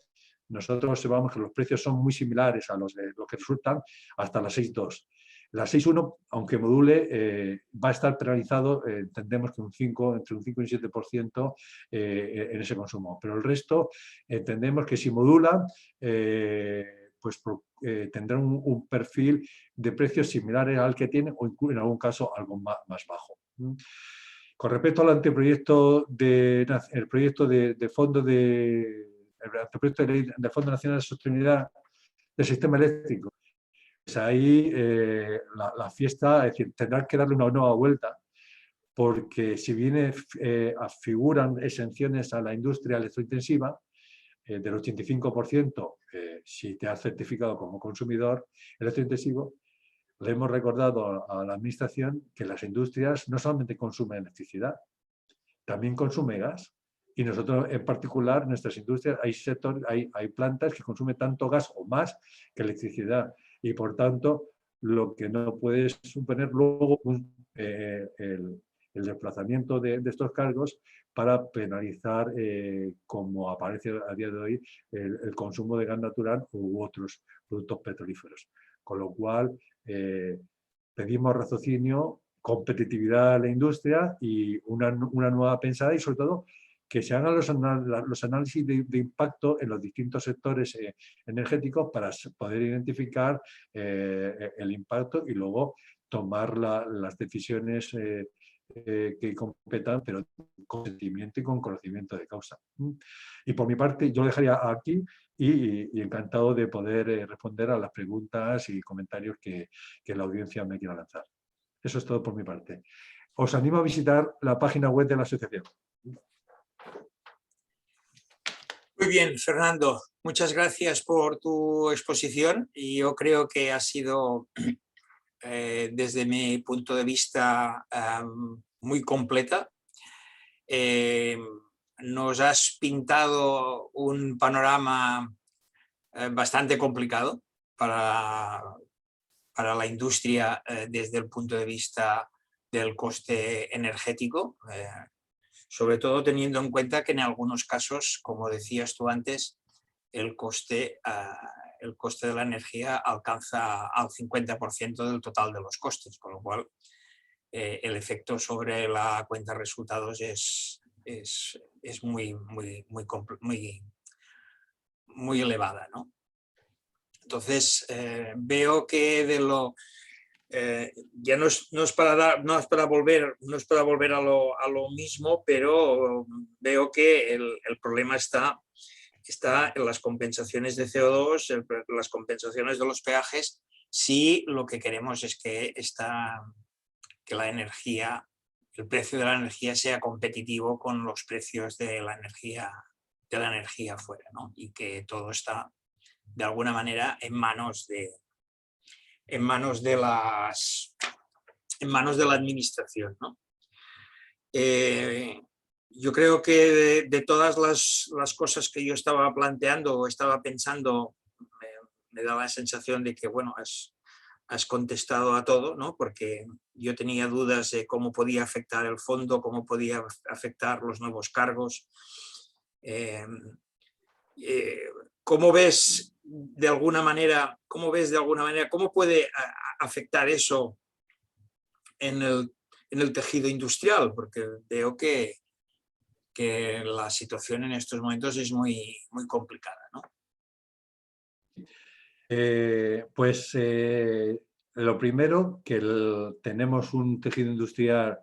nosotros observamos que los precios son muy similares a los de lo que resultan hasta las 6.2. La 6.1, aunque module, va a estar penalizado, entendemos que entre un 5 y un 7% en ese consumo. Pero el resto, entendemos que si modulan, pues tendrán un perfil de precios similares al que tienen o en algún caso algo más bajo. Con respecto al anteproyecto el proyecto de Fondo del Fondo Nacional de Sostenibilidad del Sistema Eléctrico, pues ahí la fiesta, es decir, tendrán que darle una nueva vuelta, porque si bien figuran exenciones a la industria electrointensiva del 85%, si te has certificado como consumidor electrointensivo, le hemos recordado a la Administración que las industrias no solamente consumen electricidad, también consumen gas. Y nosotros, en particular, nuestras industrias, hay plantas que consumen tanto gas o más que electricidad. Y, por tanto, lo que no puede suponer luego el desplazamiento de estos cargos para penalizar, como aparece a día de hoy, el consumo de gas natural u otros productos petrolíferos. Con lo cual, pedimos raciocinio, competitividad a la industria y una nueva pensada, y sobre todo que se hagan los análisis de impacto en los distintos sectores energéticos para poder identificar el impacto y luego tomar las decisiones que competan, pero con sentimiento y con conocimiento de causa. Y por mi parte, yo lo dejaría aquí y encantado de poder responder a las preguntas y comentarios que la audiencia me quiera lanzar. Eso es todo por mi parte. Os animo a visitar la página web de la asociación. Muy bien, Fernando. Muchas gracias por tu exposición y yo creo que ha sido, desde mi punto de vista, muy completa. Eh, Nos has pintado un panorama bastante complicado para, para la industria desde el punto de vista del coste energético, sobre todo teniendo en cuenta que en algunos casos, como decías tú antes, el coste de la energía alcanza al 50% del total de los costes, con lo cual el efecto sobre la cuenta de resultados es muy elevada, ¿no? Entonces, veo que ya no es para volver a lo mismo, pero veo que el problema está en las compensaciones de CO2, las compensaciones de los peajes, si lo que queremos es que la energía, el precio de la energía sea competitivo con los precios de la energía fuera, ¿no? Y que todo está de alguna manera en manos de la administración, ¿no? Yo creo que de todas las cosas que yo estaba planteando o estaba pensando, me da la sensación de que, bueno, has contestado a todo, ¿no? Porque yo tenía dudas de cómo podía afectar el fondo, cómo podía afectar los nuevos cargos. ¿Cómo ves de alguna manera, cómo puede afectar eso en el tejido industrial? Porque veo que la situación en estos momentos es muy complicada, ¿no? Lo primero, que tenemos un tejido industrial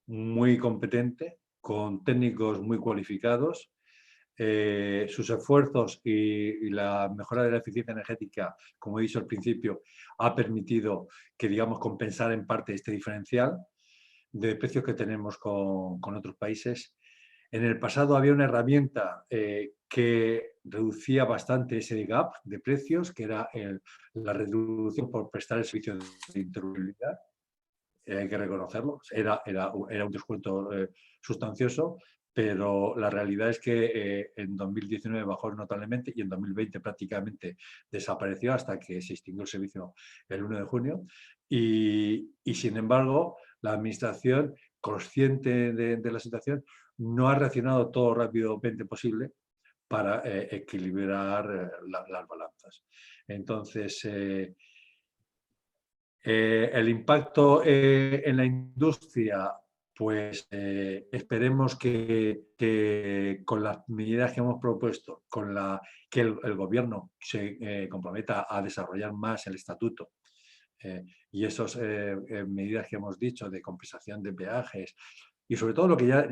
muy competente, con técnicos muy cualificados. Sus esfuerzos y la mejora de la eficiencia energética, como he dicho al principio, ha permitido que, digamos, compensar en parte este diferencial de precios que tenemos con otros países. En el pasado había una herramienta que reducía bastante ese gap de precios, que era la reducción por prestar el servicio de interoperabilidad. Hay que reconocerlo, era un descuento sustancioso, pero la realidad es que en 2019 bajó notablemente y en 2020 prácticamente desapareció hasta que se extinguió el servicio el 1 de junio. Y sin embargo, la administración, consciente de la situación, no ha reaccionado todo rápidamente posible para equilibrar las balanzas. Entonces, el impacto en la industria, pues esperemos que con las medidas que hemos propuesto, que el gobierno se comprometa a desarrollar más el estatuto y esas medidas que hemos dicho de compensación de peajes y sobre todo lo que ya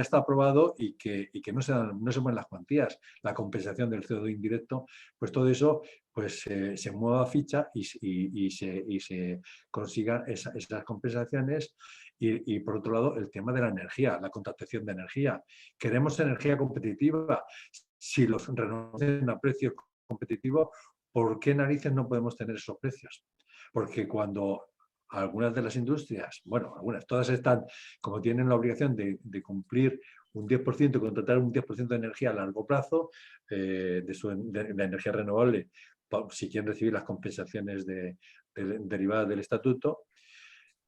está aprobado y que no se mueven las cuantías, la compensación del CO2 indirecto, pues todo eso pues, se mueva a ficha y se consigan esas compensaciones. Y por otro lado, el tema de la energía, la contratación de energía. Queremos energía competitiva. Si los renuncian a precios competitivos, ¿por qué narices no podemos tener esos precios? Porque cuando algunas de las industrias, bueno, todas están, como tienen la obligación de cumplir un 10%, contratar un 10% de energía a largo plazo, de energía renovable, si quieren recibir las compensaciones derivadas del estatuto,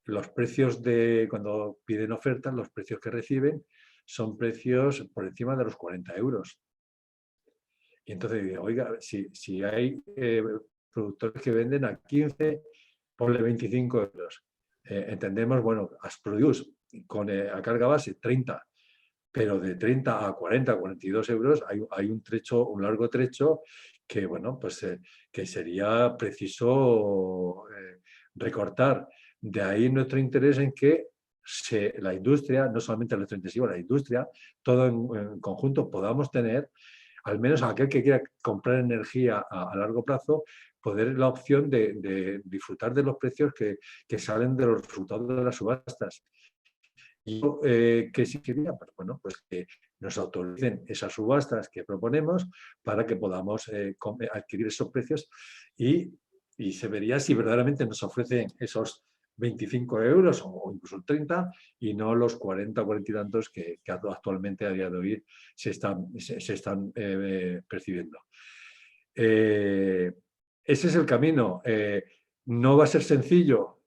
los precios cuando piden ofertas, los precios que reciben son precios por encima de los 40 euros. Y entonces, oiga, si hay productores que venden a 15, ponle 25 euros. Entendemos, bueno, Asproduce a carga base 30, pero de 30 a 40, 42 euros hay un largo trecho que, bueno, pues que sería preciso recortar. De ahí nuestro interés en que la industria, no solamente el electrointensivo, la industria, todo en conjunto podamos tener, al menos aquel que quiera comprar energía a largo plazo, poder la opción de disfrutar de los precios que salen de los resultados de las subastas. Yo, ¿qué sí quería? Pues, bueno, pues que nos autoricen esas subastas que proponemos para que podamos adquirir esos precios y se vería si verdaderamente nos ofrecen esos 25 euros o incluso 30 y no los 40 o 40 y tantos que actualmente a día de hoy se están percibiendo. Ese es el camino. No va a ser sencillo.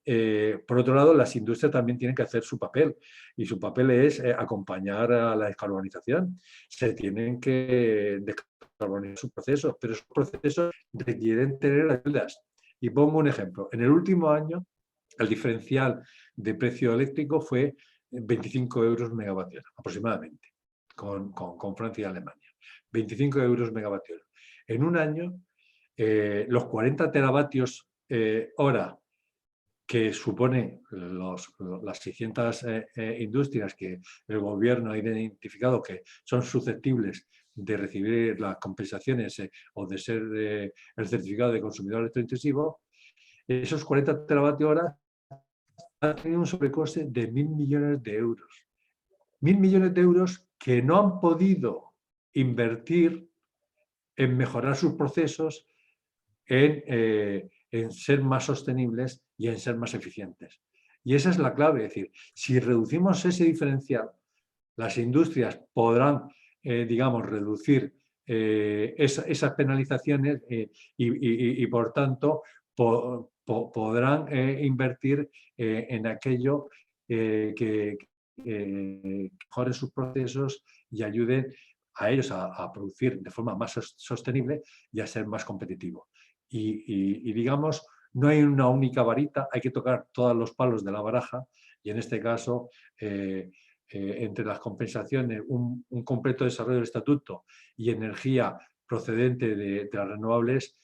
Por otro lado, las industrias también tienen que hacer su papel y su papel es acompañar a la descarbonización. Se tienen que descarbonizar sus procesos, pero esos procesos requieren tener ayudas. Y pongo un ejemplo. En el último año, el diferencial de precio eléctrico fue 25 euros megavatio hora, aproximadamente, con Francia y Alemania. 25 euros megavatio hora. En un año, los 40 teravatios hora que supone las 600 industrias que el gobierno ha identificado que son susceptibles de recibir las compensaciones o de ser el certificado de consumidor electrointensivo, esos 40 teravatios hora han tenido un sobrecoste de 1.000 millones de euros. 1.000 millones de euros que no han podido invertir en mejorar sus procesos, en ser más sostenibles y en ser más eficientes. Y esa es la clave, es decir, si reducimos ese diferencial, las industrias podrán, digamos, reducir esas penalizaciones y por tanto, podrán invertir en aquello que mejore sus procesos y ayuden a ellos a producir de forma más sostenible y a ser más competitivo. Y digamos, no hay una única varita, hay que tocar todos los palos de la baraja y en este caso, entre las compensaciones, un completo desarrollo del estatuto y energía procedente de las renovables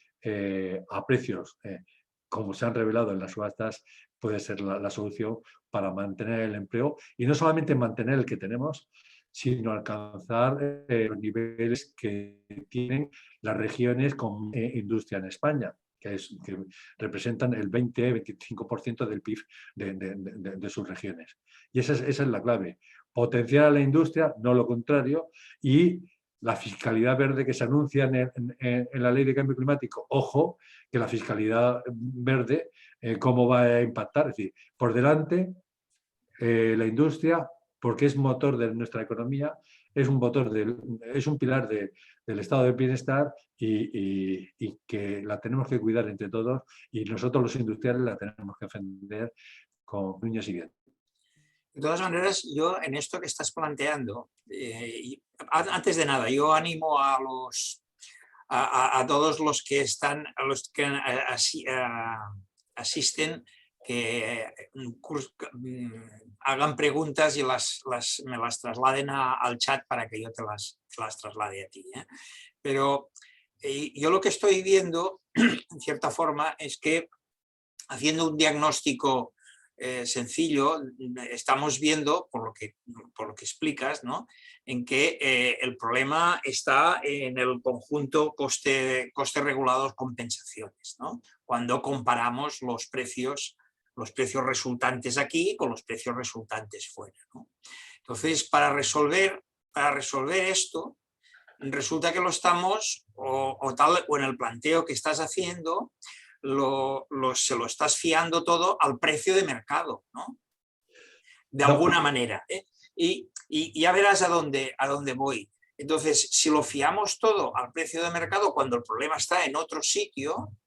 a precios, como se han revelado en las subastas, puede ser la solución para mantener el empleo y no solamente mantener el que tenemos, sino alcanzar los niveles que tienen las regiones con industria en España, que representan el 20-25% del PIB de sus regiones. Y esa es la clave. Potenciar a la industria, no lo contrario, y la fiscalidad verde que se anuncia en la Ley de Cambio Climático. Ojo, que la fiscalidad verde, ¿cómo va a impactar? Es decir, por delante, la industria, porque es motor de nuestra economía, es un pilar del estado del bienestar y que la tenemos que cuidar entre todos y nosotros los industriales la tenemos que defender con uñas y dientes. De todas maneras, yo en esto que estás planteando, antes de nada, yo animo a todos los que están, a los que asisten, que hagan preguntas y me las trasladen al chat para que yo te las traslade a ti. Pero yo lo que estoy viendo, en cierta forma, es que haciendo un diagnóstico sencillo, estamos viendo, por lo que explicas, ¿no?, en que el problema está en el conjunto coste regulados compensaciones, ¿no?, cuando comparamos los precios resultantes aquí con los precios resultantes fuera, ¿no? Entonces, para resolver esto, resulta que lo estamos, o en el planteo que estás haciendo, se lo estás fiando todo al precio de mercado, ¿no?, de alguna manera, ¿eh? Y ya verás a dónde voy. Entonces, si lo fiamos todo al precio de mercado cuando el problema está en otro sitio,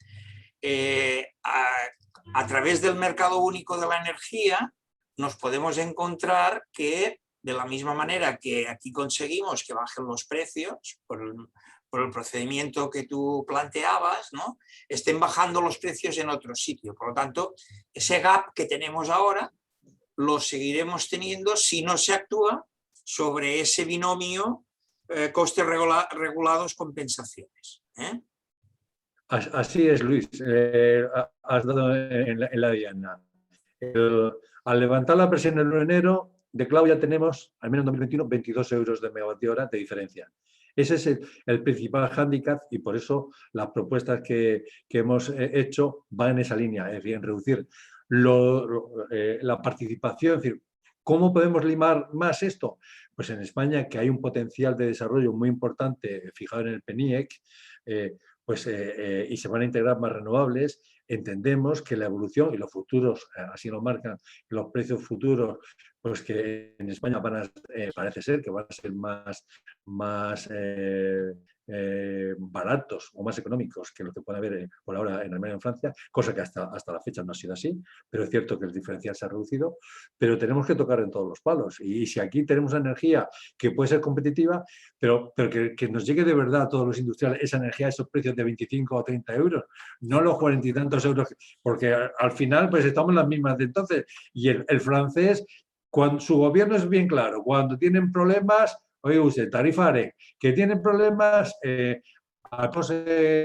a través del mercado único de la energía nos podemos encontrar que, de la misma manera que aquí conseguimos que bajen los precios por el procedimiento que tú planteabas, ¿no?, estén bajando los precios en otro sitio. Por lo tanto, ese gap que tenemos ahora lo seguiremos teniendo si no se actúa sobre ese binomio costes regulados compensaciones. Así es, Luis. Has dado en la diana. Al levantar la presión en enero, de clavo ya tenemos, al menos en 2021, 22 euros de megavatio hora de diferencia. Ese es el principal hándicap y por eso las propuestas que hemos hecho van en esa línea, es decir, en reducir la participación, es decir, ¿Cómo podemos limar más esto? Pues en España, que hay un potencial de desarrollo muy importante fijado en el PNIEC, y se van a integrar más renovables, entendemos que la evolución y los futuros, así lo marcan, los precios futuros, pues que en España parece ser que van a ser más baratos o más económicos que lo que puede haber por ahora en Alemania y en Francia, cosa que hasta la fecha no ha sido así, pero es cierto que el diferencial se ha reducido, pero tenemos que tocar en todos los palos. Y si aquí tenemos energía que puede ser competitiva, pero que nos llegue de verdad a todos los industriales esa energía a esos precios de 25 o 30 euros, no los 40 y tantos euros, porque al final pues estamos en las mismas de entonces. Y el francés, cuando su gobierno es bien claro, cuando tienen problemas, oye usted, tarifa AREN, que tienen problemas,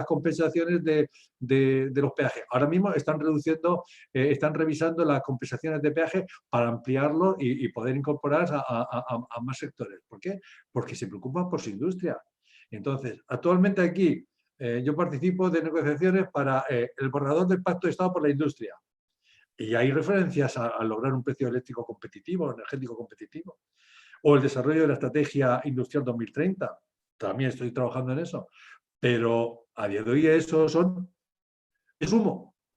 compensaciones de los peajes. Ahora mismo están revisando las compensaciones de peaje para ampliarlo y poder incorporar a más sectores. ¿Por qué? Porque se preocupan por su industria. Entonces, actualmente aquí yo participo de negociaciones para el borrador del Pacto de Estado por la Industria. Y hay referencias a lograr un precio eléctrico competitivo, energético competitivo. O el desarrollo de la Estrategia Industrial 2030. También estoy trabajando en eso. Pero a día de hoy es humo.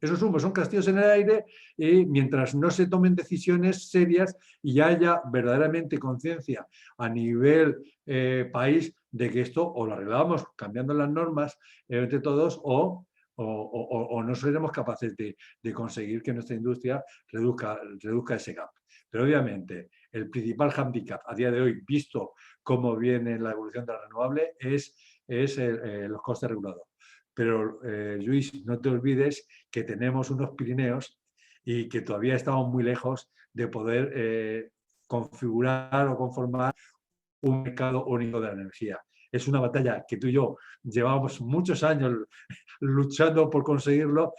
Eso es humo, son castillos en el aire y mientras no se tomen decisiones serias y haya verdaderamente conciencia a nivel país de que esto o lo arreglamos cambiando las normas entre todos o no seremos capaces de conseguir que nuestra industria reduzca ese gap. Pero obviamente el principal hándicap a día de hoy, visto cómo viene la evolución de la renovable, es los costes regulados. Pero, Luis, no te olvides que tenemos unos Pirineos y que todavía estamos muy lejos de poder configurar o conformar un mercado único de la energía. Es una batalla que tú y yo llevamos muchos años luchando por conseguirlo.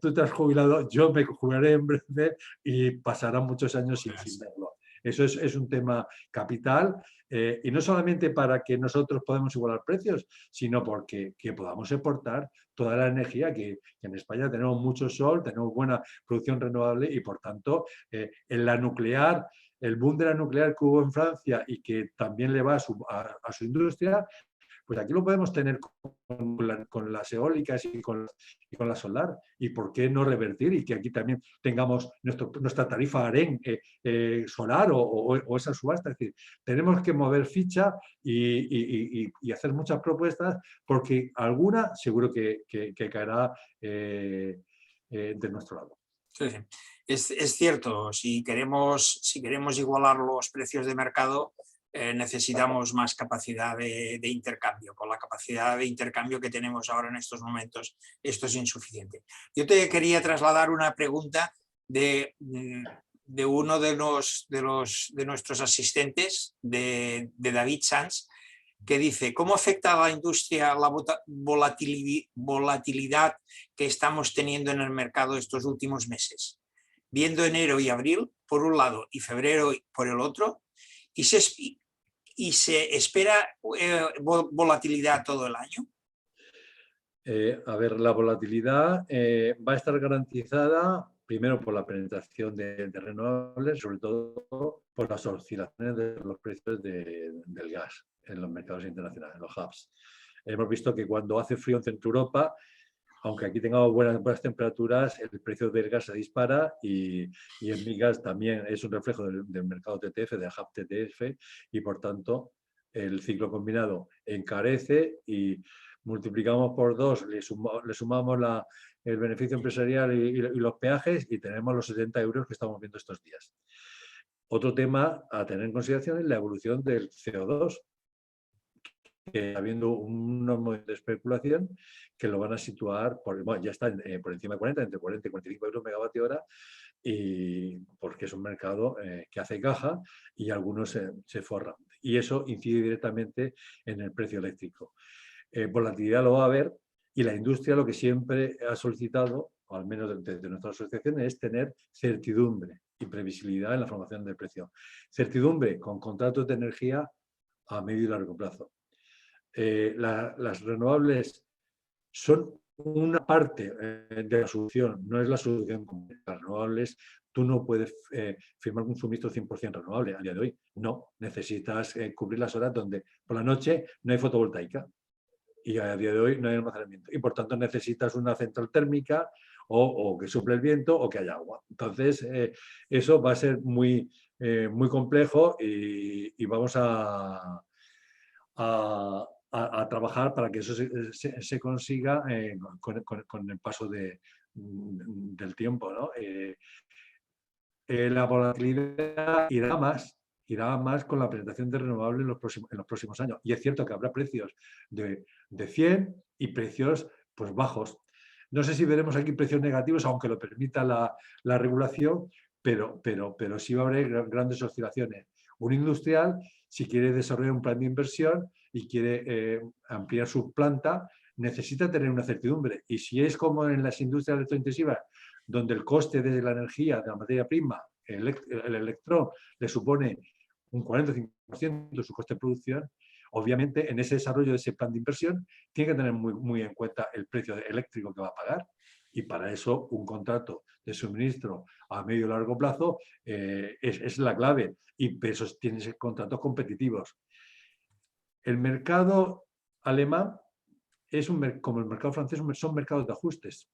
Tú te has jubilado, yo me jubilaré en breve y pasarán muchos años sin verlo. Eso es un tema capital y no solamente para que nosotros podamos igualar precios, sino porque podamos exportar toda la energía que en España tenemos mucho sol, tenemos buena producción renovable y por tanto en la nuclear, el boom de la nuclear que hubo en Francia y que también le va a su industria, pues aquí lo podemos tener con las eólicas y con la solar. ¿Y por qué no revertir? Y que aquí también tengamos nuestra tarifa AREN solar o esa subasta. Es decir, tenemos que mover ficha y hacer muchas propuestas porque alguna seguro que caerá de nuestro lado. Sí, sí. Es cierto, si queremos igualar los precios de mercado, necesitamos más capacidad de intercambio. Con la capacidad de intercambio que tenemos ahora en estos momentos, esto es insuficiente. Yo te quería trasladar una pregunta de uno de nuestros asistentes, de David Sanz, que dice: ¿cómo afecta a la industria la volatilidad que estamos teniendo en el mercado estos últimos meses? Viendo enero y abril por un lado y febrero por el otro, y se espera volatilidad todo el año. A ver, la volatilidad va a estar garantizada primero por la penetración de renovables, sobre todo por las oscilaciones de los precios del gas en los mercados internacionales, en los hubs. Hemos visto que cuando hace frío en Centro Europa, aunque aquí tengamos buenas temperaturas, el precio del gas se dispara y en mi gas también es un reflejo del mercado TTF, del hub TTF, y por tanto el ciclo combinado encarece y multiplicamos por 2, le sumamos el beneficio empresarial y los peajes y tenemos los 70 euros que estamos viendo estos días. Otro tema a tener en consideración es la evolución del CO2, que habiendo unos modelos de especulación que lo van a situar, ya está por encima de 40, entre 40 y 45 euros megavatio hora, y porque es un mercado que hace caja y algunos se forran. Y eso incide directamente en el precio eléctrico. Volatilidad lo va a haber y la industria lo que siempre ha solicitado, o al menos desde nuestra asociación, es tener certidumbre y previsibilidad en la formación del precio. Certidumbre con contratos de energía a medio y largo plazo. Las renovables son una parte de la solución, no es la solución completa. Las renovables, tú no puedes firmar un suministro 100% renovable a día de hoy. No, necesitas cubrir las horas donde por la noche no hay fotovoltaica y a día de hoy no hay almacenamiento. Y por tanto necesitas una central térmica o que suple el viento o que haya agua. Entonces, eso va a ser muy complejo y vamos a trabajar para que eso se consiga con el paso del tiempo, ¿no? La volatilidad irá más con la presentación de renovables en los próximos años. Y es cierto que habrá precios de 100 y precios pues bajos. No sé si veremos aquí precios negativos, aunque lo permita la regulación, pero sí va a haber grandes oscilaciones. Un industrial, si quiere desarrollar un plan de inversión y quiere ampliar su planta, necesita tener una certidumbre. Y si es como en las industrias electrointensivas, donde el coste de la energía, de la materia prima, el electrón, le supone un 40-50% de su coste de producción, obviamente en ese desarrollo de ese plan de inversión tiene que tener muy en cuenta el precio eléctrico que va a pagar. Y para eso un contrato de suministro a medio y largo plazo es la clave. Y esos tienen contratos competitivos. El mercado alemán es como el mercado francés, son mercados de ajustes.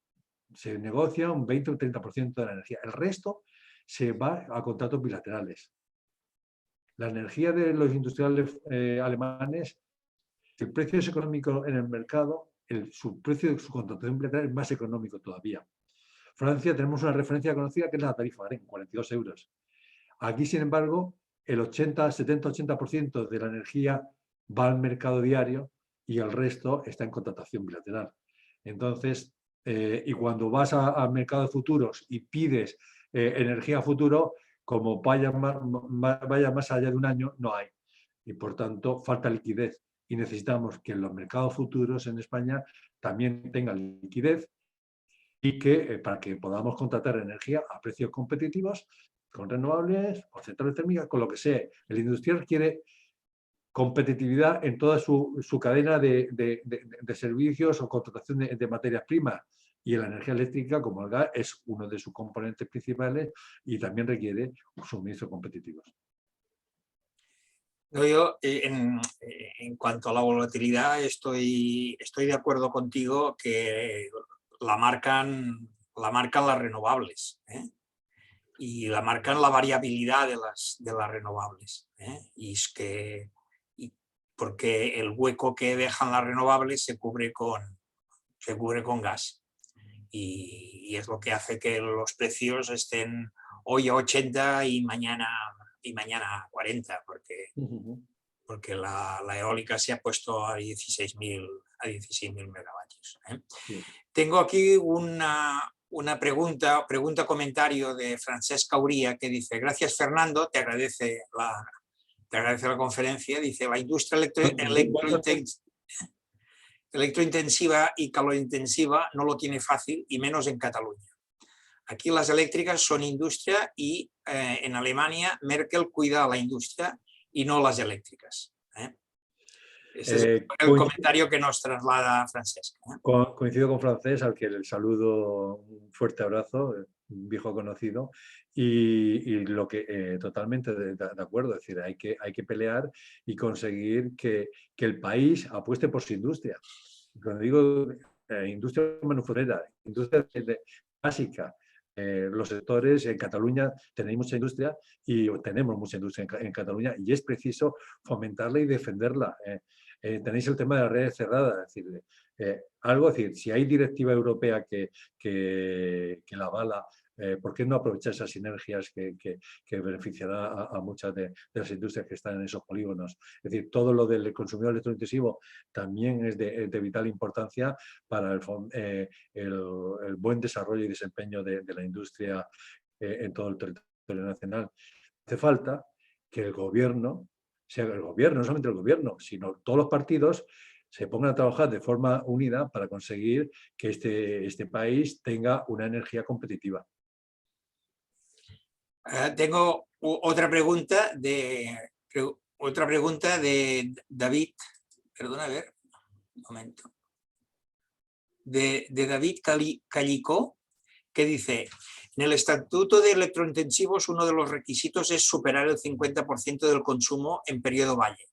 Se negocia un 20 o 30% de la energía. El resto se va a contratos bilaterales. La energía de los industriales alemanes, el precio es económico en el mercado, su precio de su contratación bilateral es más económico todavía. Francia tenemos una referencia conocida que es la tarifa AREN, 42 euros. Aquí, sin embargo, el 70-80% de la energía va al mercado diario y el resto está en contratación bilateral. Entonces, y cuando vas al mercado de futuros y pides energía a futuro, como vaya más allá de un año, no hay. Y por tanto, falta liquidez. Y necesitamos que los mercados futuros en España también tengan liquidez y que para que podamos contratar energía a precios competitivos con renovables, con centrales térmicas, con lo que sea. El industrial quiere competitividad en toda su cadena de servicios o contratación de materias primas. Y la energía eléctrica, como el gas, es uno de sus componentes principales y también requiere suministros competitivos. Yo, en cuanto a la volatilidad, estoy de acuerdo contigo que la marcan las renovables, y la marcan la variabilidad de las renovables. Y es que, porque el hueco que dejan las renovables se cubre con gas. Y es lo que hace que los precios estén hoy a 80 y mañana a 40, porque la eólica se ha puesto a 16.000 megavatios. Sí. Tengo aquí una comentario de Francesca Uría que dice: gracias Fernando, te agradece la conferencia. Dice: la industria electrointensiva y calorintensiva no lo tiene fácil, y menos en Cataluña. Aquí las eléctricas son industria y en Alemania Merkel cuida a la industria y no las eléctricas. Ese es el comentario que nos traslada Francesca. Coincido con Francés, al que le saludo, un fuerte abrazo, un viejo conocido, y lo que totalmente de acuerdo, es decir, hay que pelear y conseguir que el país apueste por su industria. Cuando digo industria manufacturera, industria básica, los sectores en Cataluña tenéis mucha industria y tenemos mucha industria en Cataluña, y es preciso fomentarla y defenderla. Tenéis el tema de las redes cerradas, es decir, es decir, si hay directiva europea que la avala, ¿por qué no aprovechar esas sinergias que beneficiará a muchas de las industrias que están en esos polígonos? Es decir, todo lo del consumidor electrointensivo también es de vital importancia para el buen desarrollo y desempeño de la industria en todo el territorio nacional. Hace falta que el gobierno, no solamente el gobierno, sino todos los partidos, se pongan a trabajar de forma unida para conseguir que este país tenga una energía competitiva. Tengo otra pregunta de David. Perdona, a ver, un momento. De David Callicó, que dice: En el Estatuto de Electrointensivos, uno de los requisitos es superar el 50% del consumo en periodo valle.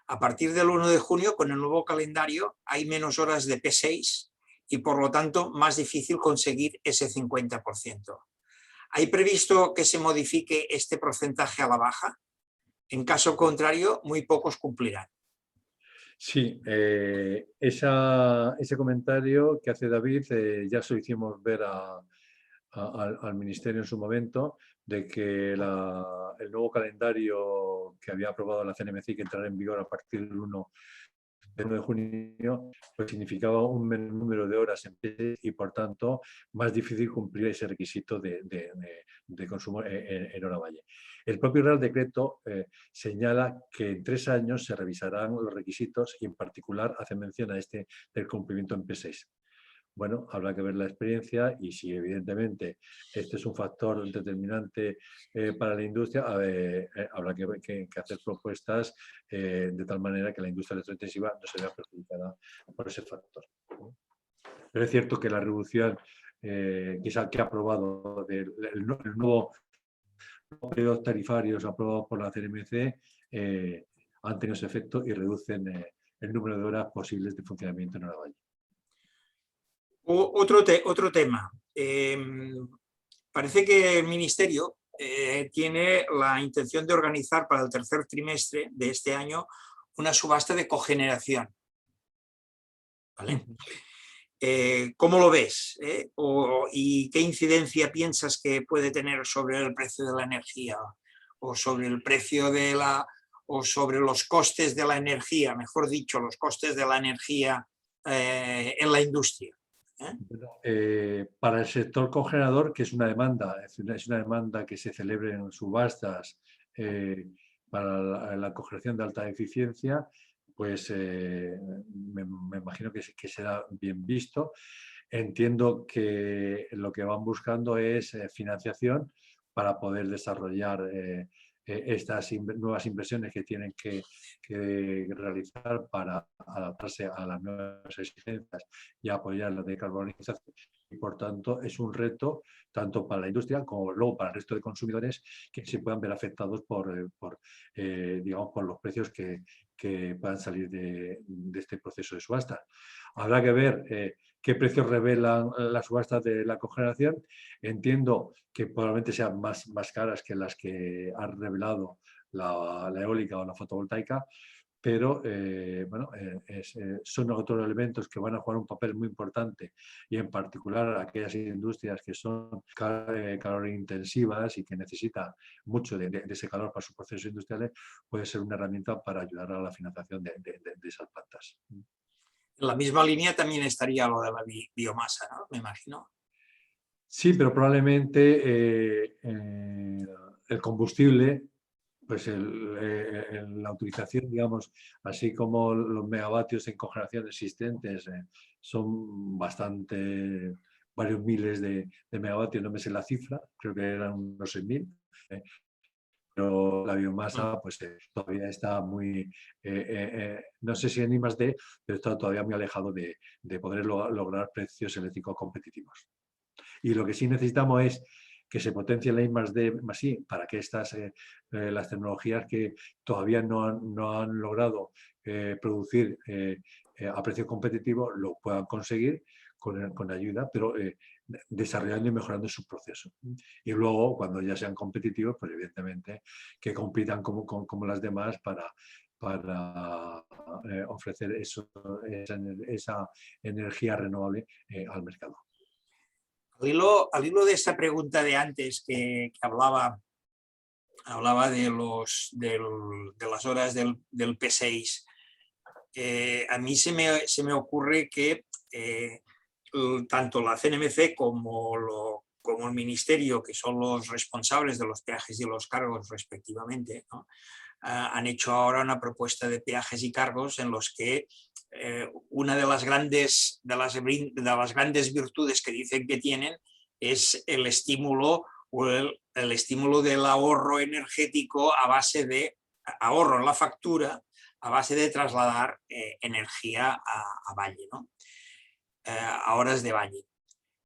A partir del 1 de junio, con el nuevo calendario, hay menos horas de P6 y, por lo tanto, más difícil conseguir ese 50%. ¿Hay previsto que se modifique este porcentaje a la baja? En caso contrario, muy pocos cumplirán. Sí, ese comentario que hace David ya se lo hicimos ver al Ministerio en su momento, de que el nuevo calendario que había aprobado la CNMC, que entrará en vigor a partir del 1 de junio, pues significaba un menor número de horas en P6 y, por tanto, más difícil cumplir ese requisito de consumo en hora valle. El propio Real Decreto señala que en 3 años se revisarán los requisitos y, en particular, hace mención a este del cumplimiento en P6. Bueno, habrá que ver la experiencia y si evidentemente este es un factor determinante para la industria, habrá que hacer propuestas de tal manera que la industria electrointensiva no se vea perjudicada por ese factor. Pero es cierto que la reducción que ha aprobado el nuevo periodos tarifarios aprobados por la CNMC han tenido ese efecto y reducen el número de horas posibles de funcionamiento en hora valle. Otro tema. Parece que el Ministerio tiene la intención de organizar para el tercer trimestre de este año una subasta de cogeneración. ¿Vale? ¿Cómo lo ves? ¿Y qué incidencia piensas que puede tener sobre el precio de la energía? ¿O sobre el precio o sobre los costes de la energía? Mejor dicho, los costes de la energía en la industria. Para el sector cogenerador, que es una demanda que se celebre en subastas para la cogeneración de alta eficiencia, pues me imagino que será bien visto. Entiendo que lo que van buscando es financiación para poder desarrollar estas nuevas inversiones que tienen que realizar para adaptarse a las nuevas exigencias y apoyar la decarbonización. Y, por tanto, es un reto tanto para la industria como luego para el resto de consumidores que se puedan ver afectados digamos, por los precios que puedan salir de este proceso de subasta. Habrá que ver qué precios revelan las subastas de la cogeneración. Entiendo que probablemente sean más caras que las que ha revelado la eólica o la fotovoltaica, pero bueno, son otros elementos que van a jugar un papel muy importante y, en particular, aquellas industrias que son calor intensivas y que necesitan mucho de ese calor para sus procesos industriales, puede ser una herramienta para ayudar a la financiación de esas plantas. En la misma línea también estaría lo de la biomasa, ¿no? Me imagino. Sí, pero probablemente el combustible, pues la utilización, digamos, así como los megavatios en cogeneración existentes son varios miles de megavatios, no me sé la cifra, creo que eran unos 6.000. Pero la biomasa pues todavía está muy, no sé si en I+D, pero está todavía muy alejado de poder lograr precios eléctricos competitivos. Y lo que sí necesitamos es que se potencie la I+D+I para que las tecnologías que todavía no han logrado producir a precios competitivos lo puedan conseguir con ayuda, pero desarrollando y mejorando su proceso. Y luego, cuando ya sean competitivos, pues evidentemente que compitan como las demás para ofrecer esa energía renovable al mercado. Al hilo de esta pregunta de antes que hablaba de las horas del P6, a mí se me ocurre que tanto la CNMC como el Ministerio, que son los responsables de los peajes y los cargos respectivamente, ¿no? Han hecho ahora una propuesta de peajes y cargos en los que una de las grandes virtudes que dicen que tienen es el estímulo del ahorro energético a base de ahorro en la factura, a base de trasladar energía a valle, ¿no? A horas de valle.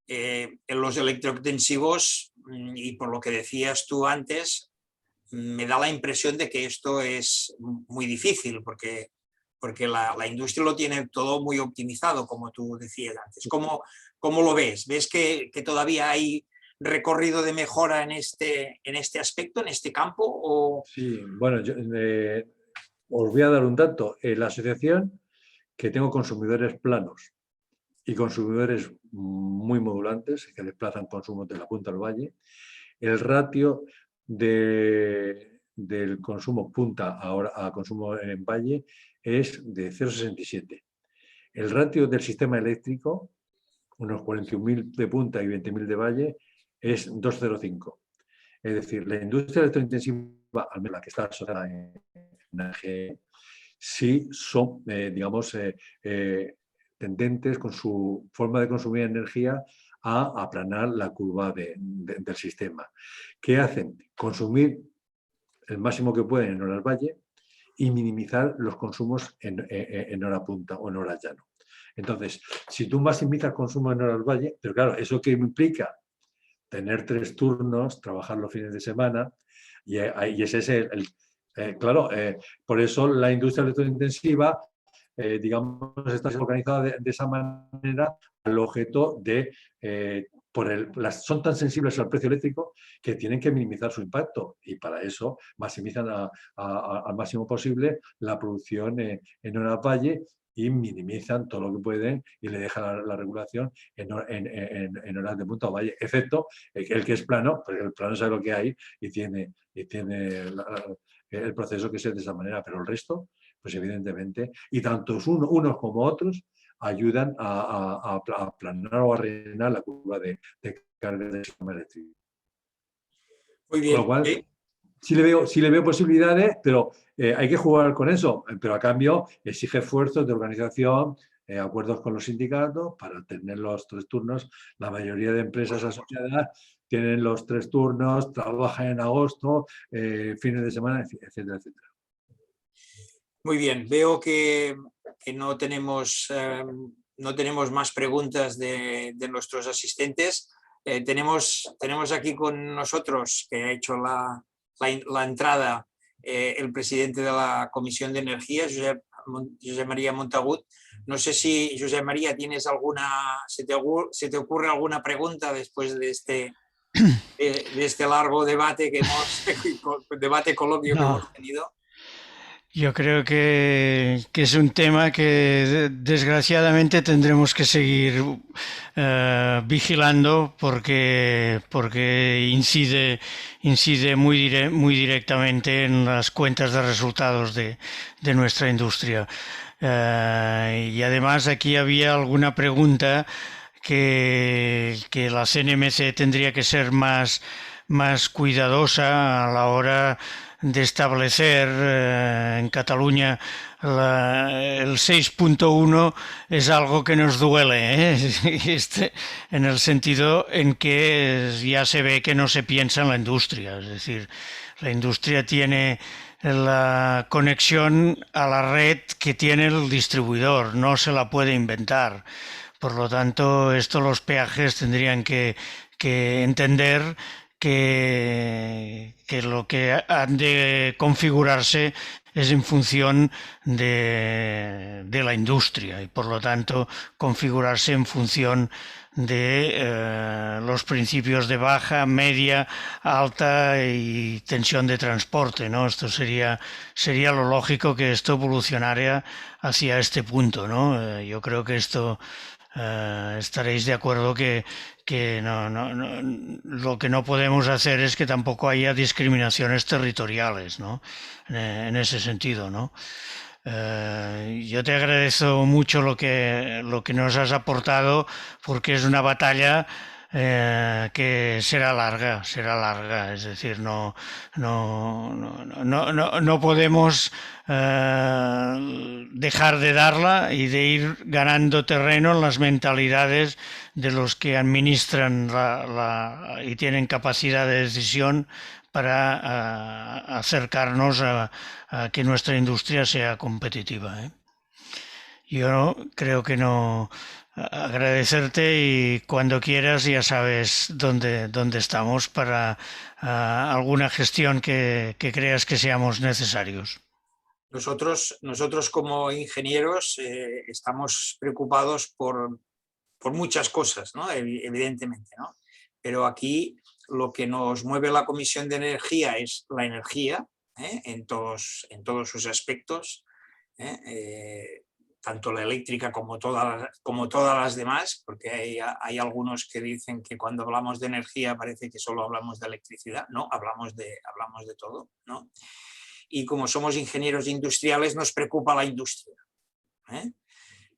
en los electrointensivos, y por lo que decías tú antes, me da la impresión de que esto es muy difícil porque la industria lo tiene todo muy optimizado, como tú decías antes. ¿Cómo lo ves? ¿Ves que todavía hay recorrido de mejora en este aspecto, en este campo? O... Sí, bueno, os voy a dar un dato. En la asociación, que tengo consumidores planos y consumidores muy modulantes, que desplazan consumos de la punta al valle, el ratio del consumo punta a consumo en valle es de 0,67. El ratio del sistema eléctrico, unos 41.000 de punta y 20.000 de valle, es 2,05. Es decir, la industria electrointensiva, al menos la que está asociada en AGE, sí son, tendentes con su forma de consumir energía a aplanar la curva del sistema. ¿Qué hacen? Consumir el máximo que pueden en horas valle y minimizar los consumos en hora punta o en hora llano. Entonces, si tú maximizas consumo en horas valle, pero claro, ¿eso qué implica? Tener 3 turnos, trabajar los fines de semana, y ese es por eso la industria electrointensiva, digamos, está organizada de esa manera al objeto de, son tan sensibles al precio eléctrico que tienen que minimizar su impacto, y para eso maximizan al máximo posible la producción en hora valle y minimizan todo lo que pueden y le dejan la regulación en horas de punta o valle, excepto el que es plano, porque el plano sabe lo que hay y tiene el proceso que es de esa manera, pero el resto, pues evidentemente, y tanto unos como otros ayudan a aplanar o a rellenar la curva de carga del sistema eléctrico. Muy bien. Con lo cual, sí le veo posibilidades, pero hay que jugar con eso, pero a cambio exige esfuerzos de organización, acuerdos con los sindicatos para tener los 3 turnos. La mayoría de empresas asociadas tienen los 3 turnos, trabajan en agosto, fines de semana, etcétera, etcétera. Muy bien, veo que no tenemos más preguntas de nuestros asistentes. Tenemos aquí con nosotros, que ha hecho la entrada, el presidente de la Comisión de Energía, Josep María Montagut. No sé si, Josep María, tienes se te ocurre alguna pregunta después de este largo debate coloquio que hemos tenido. Yo creo que es un tema que desgraciadamente tendremos que seguir vigilando porque incide muy directamente en las cuentas de resultados de nuestra industria. Y además aquí había alguna pregunta que la CNMC tendría que ser más cuidadosa a la hora de establecer en Cataluña el 6.1 es algo que nos duele, en el sentido en que ya se ve que no se piensa en la industria, es decir, la industria tiene la conexión a la red que tiene el distribuidor, no se la puede inventar. Por lo tanto, los peajes tendrían que entender que lo que han de configurarse es en función de la industria y por lo tanto configurarse en función de los principios de baja, media, alta y tensión de transporte, ¿no? Esto sería lo lógico, que esto evolucionara hacia este punto, ¿no? Yo creo que esto estaréis de acuerdo que lo que no podemos hacer es que tampoco haya discriminaciones territoriales, ¿no? En ese sentido, ¿no? Yo te agradezco mucho lo que nos has aportado, porque es una batalla que será larga, es decir, no podemos dejar de darla y de ir ganando terreno en las mentalidades de los que administran y tienen capacidad de decisión para acercarnos a que nuestra industria sea competitiva, ¿eh? Yo creo que no agradecerte y cuando quieras ya sabes dónde estamos para alguna gestión que creas que seamos necesarios. Nosotros como ingenieros estamos preocupados por muchas cosas, ¿no? Evidentemente, ¿no? Pero aquí lo que nos mueve la Comisión de Energía es la energía, en todos sus aspectos, tanto la eléctrica como todas las demás, porque hay algunos que dicen que cuando hablamos de energía parece que solo hablamos de electricidad. No, hablamos de todo, ¿no? Y como somos ingenieros industriales nos preocupa la industria, ¿eh?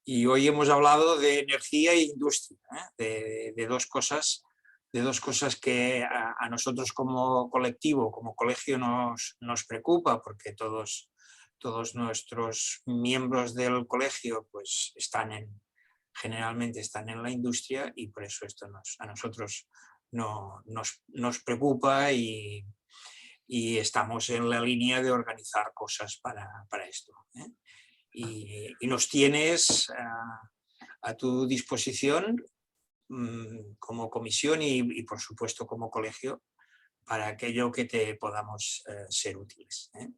Y hoy hemos hablado de energía e industria, de dos cosas que a nosotros como colectivo, como colegio nos preocupa, porque todos nuestros miembros del colegio pues generalmente están en la industria, y por eso esto a nosotros nos preocupa, y estamos en la línea de organizar cosas para esto, ¿eh? Y nos tienes a tu disposición como comisión y por supuesto como colegio para aquello que te podamos ser útiles, ¿eh?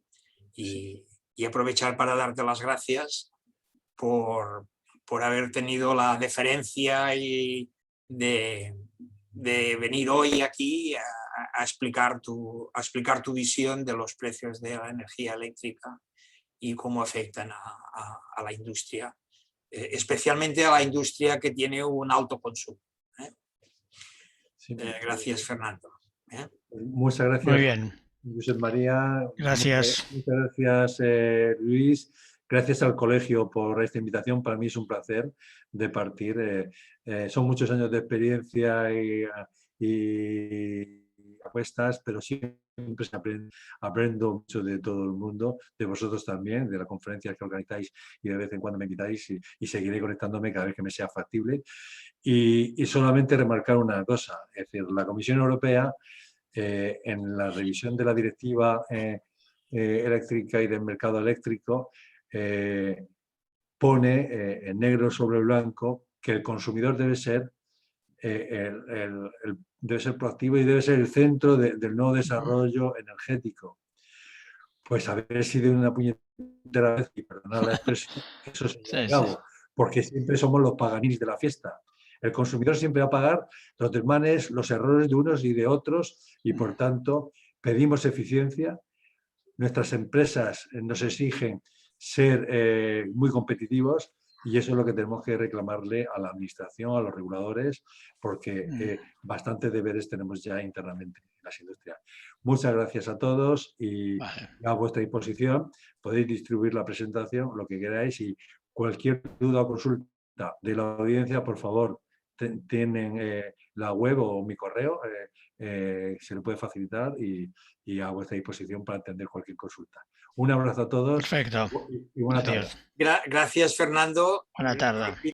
Y aprovechar para darte las gracias por haber tenido la deferencia y de venir hoy aquí a explicar tu visión de los precios de la energía eléctrica y cómo afectan a la industria, especialmente a la industria que tiene un alto consumo, ¿eh? Sí, Gracias, Fernando. muchas Muy gracias, bien, Josep María. gracias. Muchas gracias, Luis. Gracias al colegio por esta invitación. Para mí es un placer de partir. Son muchos años de experiencia y apuestas, pero siempre aprendo mucho de todo el mundo, de vosotros también, de las conferencias que organizáis y de vez en cuando me invitáis, y seguiré conectándome cada vez que me sea factible. Y solamente remarcar una cosa, es decir, la Comisión Europea en la revisión de la directiva eléctrica y del mercado eléctrico pone en negro sobre blanco que el consumidor debe ser debe ser proactivo y debe ser el centro del nuevo desarrollo energético. Pues a ver si de una puñetera vez, y perdonad la expresión, eso se lleva a Sí, sí. cabo, porque siempre somos los paganinis de la fiesta. El consumidor siempre va a pagar los desmanes, los errores de unos y de otros, y por tanto pedimos eficiencia. Nuestras empresas nos exigen ser muy competitivos, y eso es lo que tenemos que reclamarle a la administración, a los reguladores, porque bastantes deberes tenemos ya internamente en las industrias. Muchas gracias a todos y Vale. a vuestra disposición. Podéis distribuir la presentación, lo que queráis, y cualquier duda o consulta de la audiencia, por favor, tienen la web o mi correo, se le puede facilitar, y a vuestra disposición para atender cualquier consulta. Un abrazo a todos Perfecto. y buena tarde. Adiós. Gracias, Fernando. Buena tarde.